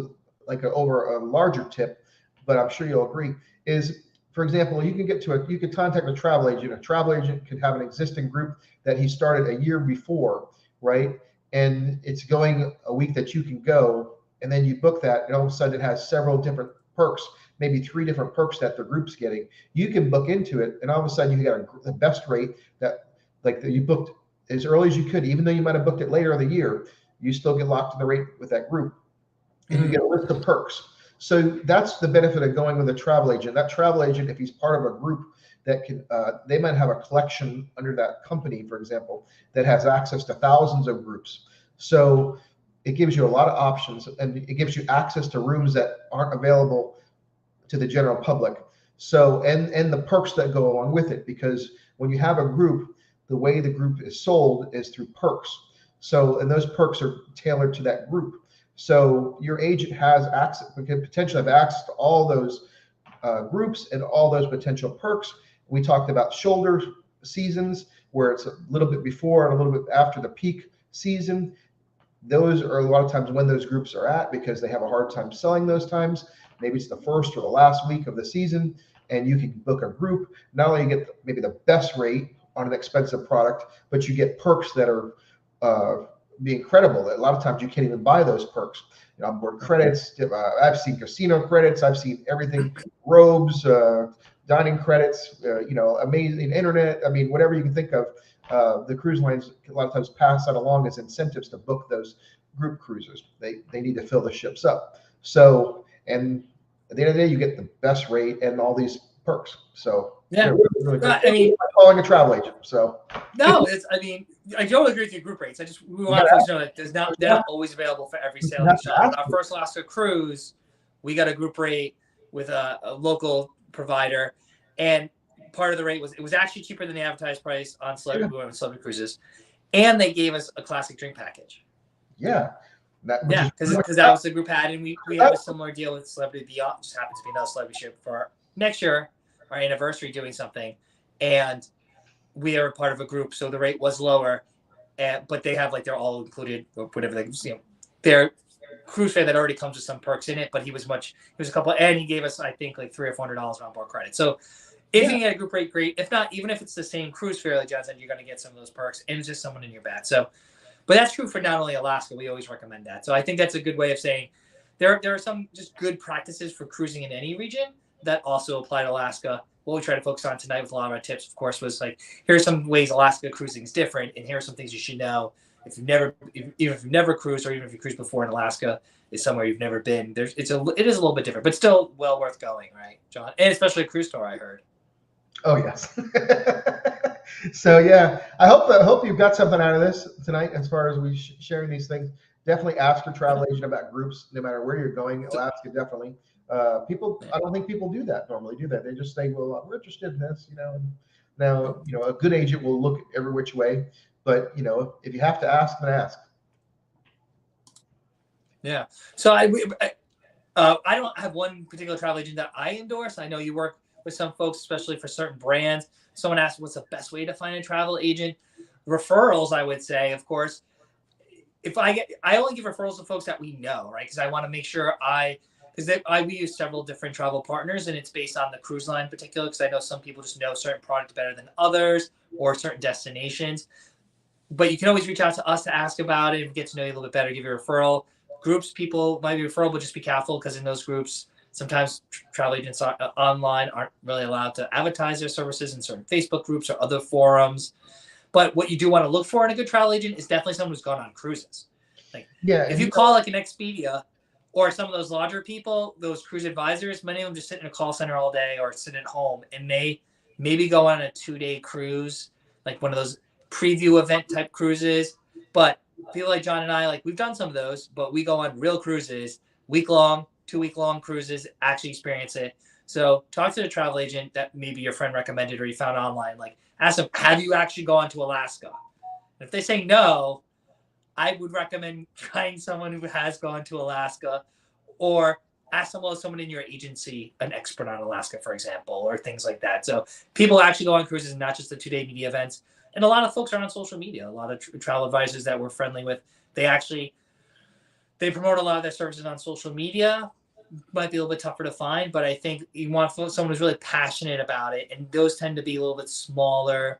over a larger tip, but I'm sure you'll agree, is, for example, you could contact a travel agent. A travel agent could have an existing group that he started a year before, right? And it's going a week that you can go, and then you book that, and all of a sudden it has several different perks, maybe 3 different perks that the group's getting. You can book into it, and all of a sudden you got the best rate that you booked as early as you could, even though you might have booked it later in the year. You still get locked in the rate with that group, and you get a list of perks. So that's the benefit of going with a travel agent. That travel agent, if he's part of a group that can, they might have a collection under that company, for example, that has access to thousands of groups. So it gives you a lot of options, and it gives you access to rooms that aren't available to the general public. So, and the perks that go along with it, because when you have a group, the way the group is sold is through perks. So, and those perks are tailored to that group. So your agent has access, can potentially have access to all those groups and all those potential perks. We talked about shoulder seasons, where it's a little bit before and a little bit after the peak season. Those are a lot of times when those groups are at, because they have a hard time selling those times. Maybe it's the first or the last week of the season, and you can book a group. Not only you get maybe the best rate on an expensive product, but you get perks that are be incredible. A lot of times you can't even buy those perks. Onboard credits. I've seen casino credits. I've seen everything. Robes, dining credits. Amazing internet. I mean, whatever you can think of. The cruise lines a lot of times pass that along as incentives to book those group cruises. They need to fill the ships up. So, and at the end of the day, you get the best rate and all these perks. So Yeah. Really cool. I mean, I'm calling a travel agent. So no, I mean, I don't agree with your group rates. We want folks to know that they're not always available for every you sailing have to shop. On ask our them. first Alaska cruise, we got a group rate with a local provider, and part of the rate it was actually cheaper than the advertised price on Celebrity, we went with Celebrity Cruises, and they gave us a classic drink package. Yeah. Yeah, because that was the group had, and we have a similar deal with Celebrity Beyond. Just happens to be another celebrity ship for our next year, our anniversary, doing something, and we are part of a group, so the rate was lower, but they have like they're all included or whatever they, their cruise fare that already comes with some perks in it. But he was a couple, and he gave us I think like $300 or $400 on board credit. So if you can get a group rate, great. If not, even if it's the same cruise fare, like John said, you're going to get some of those perks, and it's just someone in your bed. So. But that's true for not only Alaska. We always recommend that. So I think that's a good way of saying there are some just good practices for cruising in any region that also apply to Alaska. What we try to focus on tonight with a lot of our tips, of course, was like, here's some ways Alaska cruising is different, and here are some things you should know if you've never cruised, or even if you cruised before in Alaska is somewhere you've never been. It is a little bit different, but still well worth going, right, John? And especially a cruise tour, I heard. Oh yes. So yeah, I hope you've got something out of this tonight as far as we sharing these things. Definitely ask your travel agent about groups, no matter where you're going. Alaska, definitely. I don't think people do that normally, do that? They just say, "Well, we're interested in this," And now, a good agent will look every which way, but if you have to ask, then ask. Yeah. So I don't have one particular travel agent that I endorse. I know you work with some folks, especially for certain brands. Someone asked, what's the best way to find a travel agent? Referrals, I would say, of course. I only give referrals to folks that we know, right? Because I want to make sure we use several different travel partners, and it's based on the cruise line in particular, because I know some people just know certain products better than others or certain destinations. But you can always reach out to us to ask about it and get to know you a little bit better, give you a referral. Groups, people might be referral, but just be careful, because in those groups, sometimes travel agents online aren't really allowed to advertise their services in certain Facebook groups or other forums. But what you do want to look for in a good travel agent is definitely someone who's gone on cruises. Like, if you call like an Expedia or some of those larger people, those cruise advisors, many of them just sit in a call center all day or sit at home, and they maybe go on a 2-day cruise, like one of those preview event type cruises. But people like John and I, like, we've done some of those, but we go on real cruises, week-long, 2-week-long cruises, actually experience it. So talk to the travel agent that maybe your friend recommended or you found online. Like, ask them, have you actually gone to Alaska? And if they say no, I would recommend trying someone who has gone to Alaska, or ask someone in your agency, an expert on Alaska, for example, or things like that. So people actually go on cruises, not just the 2-day media events. And a lot of folks are on social media. A lot of travel advisors that we're friendly with, they promote a lot of their services on social media. Might be a little bit tougher to find, but I think you want someone who's really passionate about it. And those tend to be a little bit smaller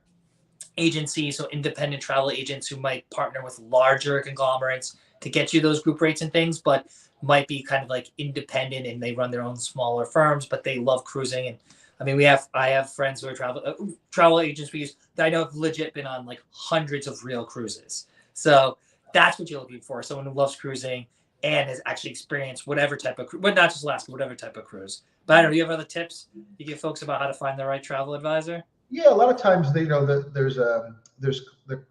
agencies, so independent travel agents who might partner with larger conglomerates to get you those group rates and things, but might be kind of like independent, and they run their own smaller firms, but they love cruising. And I mean, I have friends who are travel agents we use that I know have legit been on like hundreds of real cruises. So that's what you're looking for, someone who loves cruising and has actually experienced whatever type of cruise, but not just Alaska, whatever type of cruise. But I don't know, do you have other tips you give folks about how to find the right travel advisor? Yeah, a lot of times there's the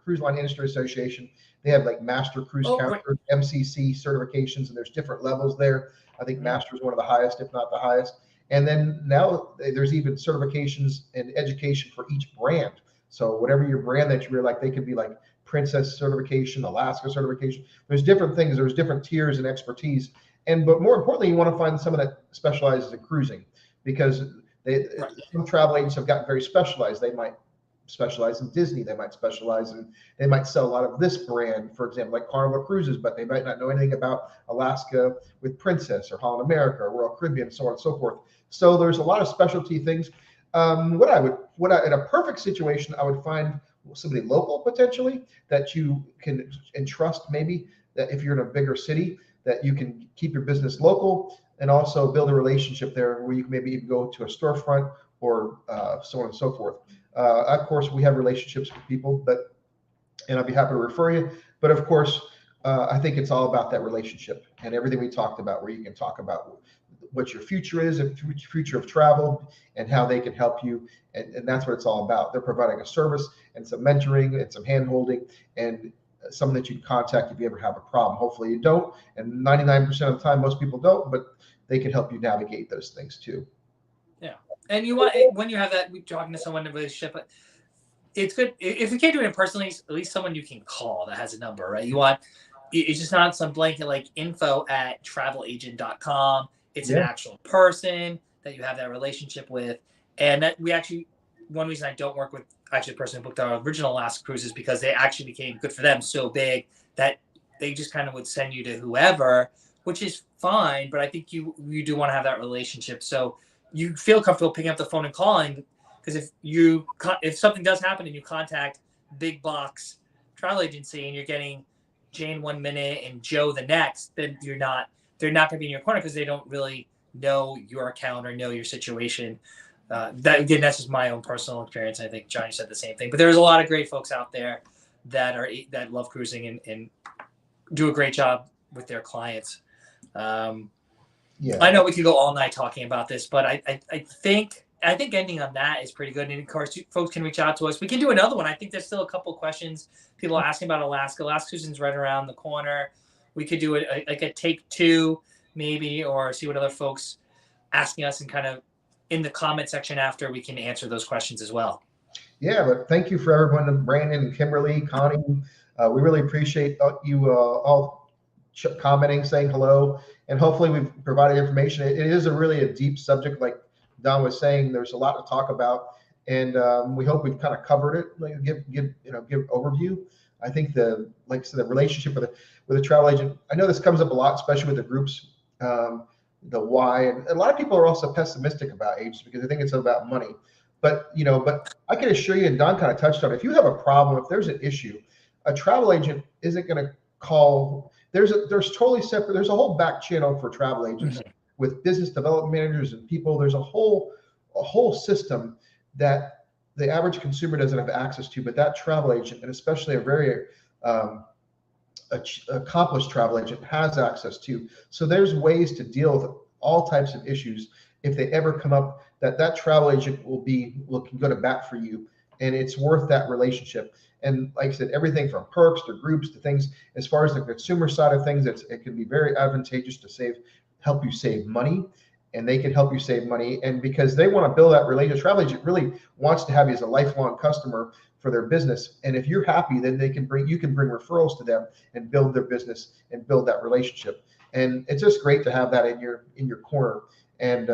Cruise Line Industry Association. They have like Master Cruise Counselor, MCC certifications, and there's different levels there. I think Master is one of the highest, if not the highest. And then now there's even certifications and education for each brand. So whatever your brand that you really like, they could be like Princess certification, Alaska certification. There's different things. There's different tiers and expertise. But more importantly, you want to find someone that specializes in cruising, because some travel agents have gotten very specialized. They might specialize in Disney. They might sell a lot of this brand, for example, like Carnival Cruises, but they might not know anything about Alaska with Princess or Holland America or Royal Caribbean, so on and so forth. So there's a lot of specialty things. In a perfect situation, I would find somebody local potentially that you can entrust, maybe that if you're in a bigger city, that you can keep your business local and also build a relationship there where you can maybe even go to a storefront or so on and so forth. Of course, we have relationships with people, and I'd be happy to refer you. But of course, I think it's all about that relationship and everything we talked about, where you can talk about what your future is, the future of travel, and how they can help you. And that's what it's all about. They're providing a service and some mentoring and some hand-holding and someone that you can contact if you ever have a problem. Hopefully you don't, and 99% of the time most people don't, but they can help you navigate those things too. Yeah, and you want, when you have that, talking to someone in a relationship, it's good if you can't do it personally, at least someone you can call that has a number, right? You want, it's just not some blanket like info@travelagent.com. It's an actual person that you have that relationship with. And that we actually, one reason I don't work with actually the person who booked our original Alaska cruise is because they actually became, good for them, so big that they just kind of would send you to whoever, which is fine. But I think you do want to have that relationship. So you feel comfortable picking up the phone and calling, because if something does happen and you contact big box travel agency and you're getting Jane 1 minute and Joe the next, then they're not going to be in your corner because they don't really know your account or know your situation. That's just my own personal experience. I think Johnny said the same thing. But there's a lot of great folks out there that love cruising and do a great job with their clients. I know we could go all night talking about this, but I think ending on that is pretty good. And of course, folks can reach out to us. We can do another one. I think there's still a couple of questions people are asking about Alaska. Alaska cruising's right around the corner. We could do it like a take 2 maybe, or see what other folks asking us, and kind of in the comment section after we can answer those questions as well. Yeah, but thank you for everyone, Brandon and Kimberly, Connie. We really appreciate you all commenting, saying hello, and hopefully we've provided information. It is really a deep subject, like Don was saying. There's a lot to talk about, and we hope we've kind of covered it. Like, give overview. I think the relationship with a travel agent. I know this comes up a lot, especially with the groups. The why, and a lot of people are also pessimistic about agents because they think it's about money. But I can assure you, and Don kind of touched on it, if you have a problem, if there's an issue, a travel agent isn't going to call. There's totally separate. There's a whole back channel for travel agents with business development managers and people. There's a whole system that the average consumer doesn't have access to, but that travel agent, and especially a very accomplished travel agent, has access to. So there's ways to deal with all types of issues if they ever come up, that travel agent can go to bat for you, and it's worth that relationship. And like I said, everything from perks to groups to things, as far as the consumer side of things, it can be very advantageous to help you save money, and they can help you save money. And because they want to build that relationship, travel agent really wants to have you as a lifelong customer for their business. And if you're happy, then you can bring referrals to them and build their business and build that relationship. And it's just great to have that in your corner. And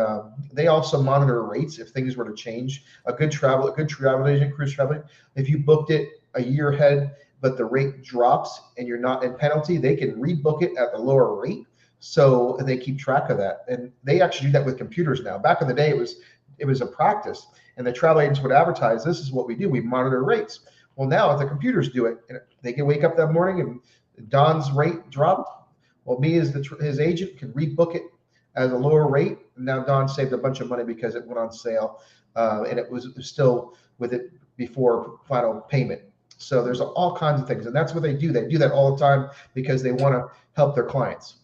they also monitor rates if things were to change. A good travel agent, cruise travel, if you booked it a year ahead, but the rate drops and you're not in penalty, they can rebook it at the lower rate. So they keep track of that. And they actually do that with computers now. Back in the day, it was a practice, and the travel agents would advertise, this is what we do. We monitor rates. Well, now the computers do it. And they can wake up that morning and Don's rate dropped. Well, me as his agent can rebook it at a lower rate. Now Don saved a bunch of money because it went on sale, and it was still with it before final payment. So there's all kinds of things, and that's what they do. They do that all the time because they want to help their clients.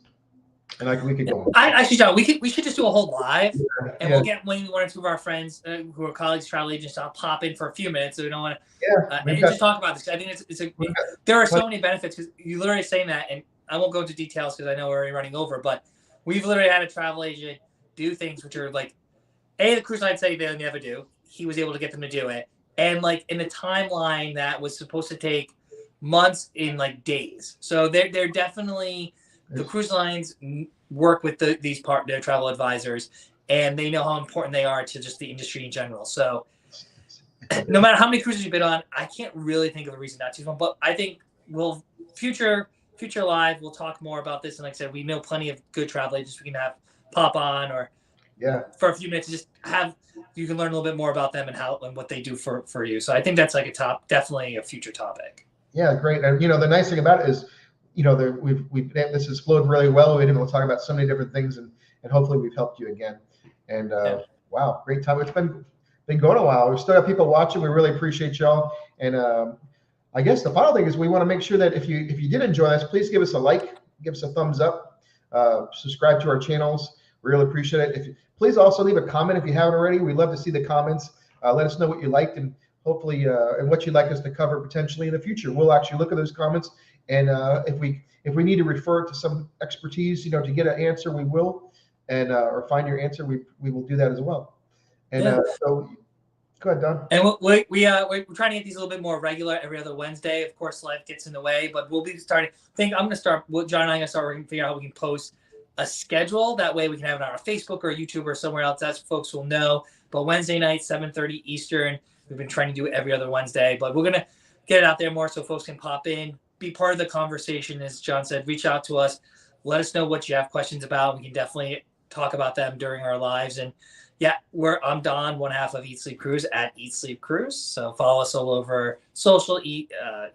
And we could go on. Actually, John, we should just do a whole live, and we'll get maybe one or two of our friends who are colleagues, travel agents, to pop in for a few minutes, so we don't want to and just talk about this. I think there are so many benefits, because you literally saying that, and I won't go into details because I know we're already running over, but we've literally had a travel agent do things which are like, the cruise line say they'll never do. He was able to get them to do it, and like in a timeline that was supposed to take months, in like days. So they're definitely. The cruise lines work with their travel advisors, and they know how important they are to just the industry in general. So no matter how many cruises you've been on, I can't really think of a reason not to. But I think future live, we'll talk more about this. And like I said, we know plenty of good travel agents we can have pop on, or for a few minutes, just you can learn a little bit more about them and what they do for you. So I think that's like definitely a future topic. Yeah, great. And the nice thing about it is, this has flowed really well. We've been able to talk about so many different things, and hopefully we've helped you again. And wow, great time. It's been going a while. We've still got people watching. We really appreciate y'all. And I guess the final thing is we want to make sure that if you did enjoy this, please give us a like, give us a thumbs up, subscribe to our channels. Really appreciate it. Please also leave a comment if you haven't already. We'd love to see the comments. Let us know what you liked and hopefully and what you'd like us to cover potentially in the future. We'll actually look at those comments, and if we need to refer to some expertise, to get an answer, we will, and or find your answer, we will do that as well. And so, go ahead, Don. And we're trying to get these a little bit more regular every other Wednesday. Of course, life gets in the way, but we'll be starting. I'm going to start. John and I are going to start working, figure out how we can post a schedule. That way we can have it on our Facebook or YouTube or somewhere else. That's folks will know. But Wednesday night, 7:30 Eastern. We've been trying to do it every other Wednesday, but we're going to get it out there more so folks can pop in, be part of the conversation. As John said, reach out to us. Let us know what you have questions about. We can definitely talk about them during our lives. And yeah, I'm Don, one half of Eat Sleep Cruise at Eat Sleep Cruise. So follow us all over social, Eat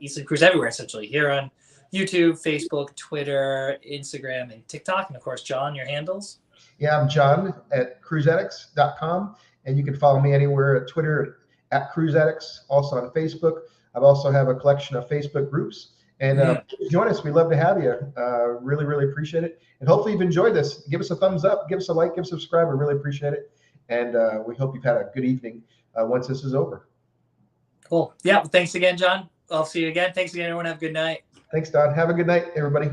Sleep Cruise everywhere, essentially, here on YouTube, Facebook, Twitter, Instagram, and TikTok. And of course, John, your handles? Yeah, I'm John at cruiseaddicts.com. And you can follow me anywhere at Twitter at Cruise Addicts, also on Facebook. I also have a collection of Facebook groups. And join us. We'd love to have you. Really, really appreciate it. And hopefully you've enjoyed this. Give us a thumbs up. Give us a like. Give us a subscribe. We really appreciate it. And we hope you've had a good evening once this is over. Cool. Yeah. Well, thanks again, John. I'll see you again. Thanks again, everyone. Have a good night. Thanks, Don. Have a good night, everybody.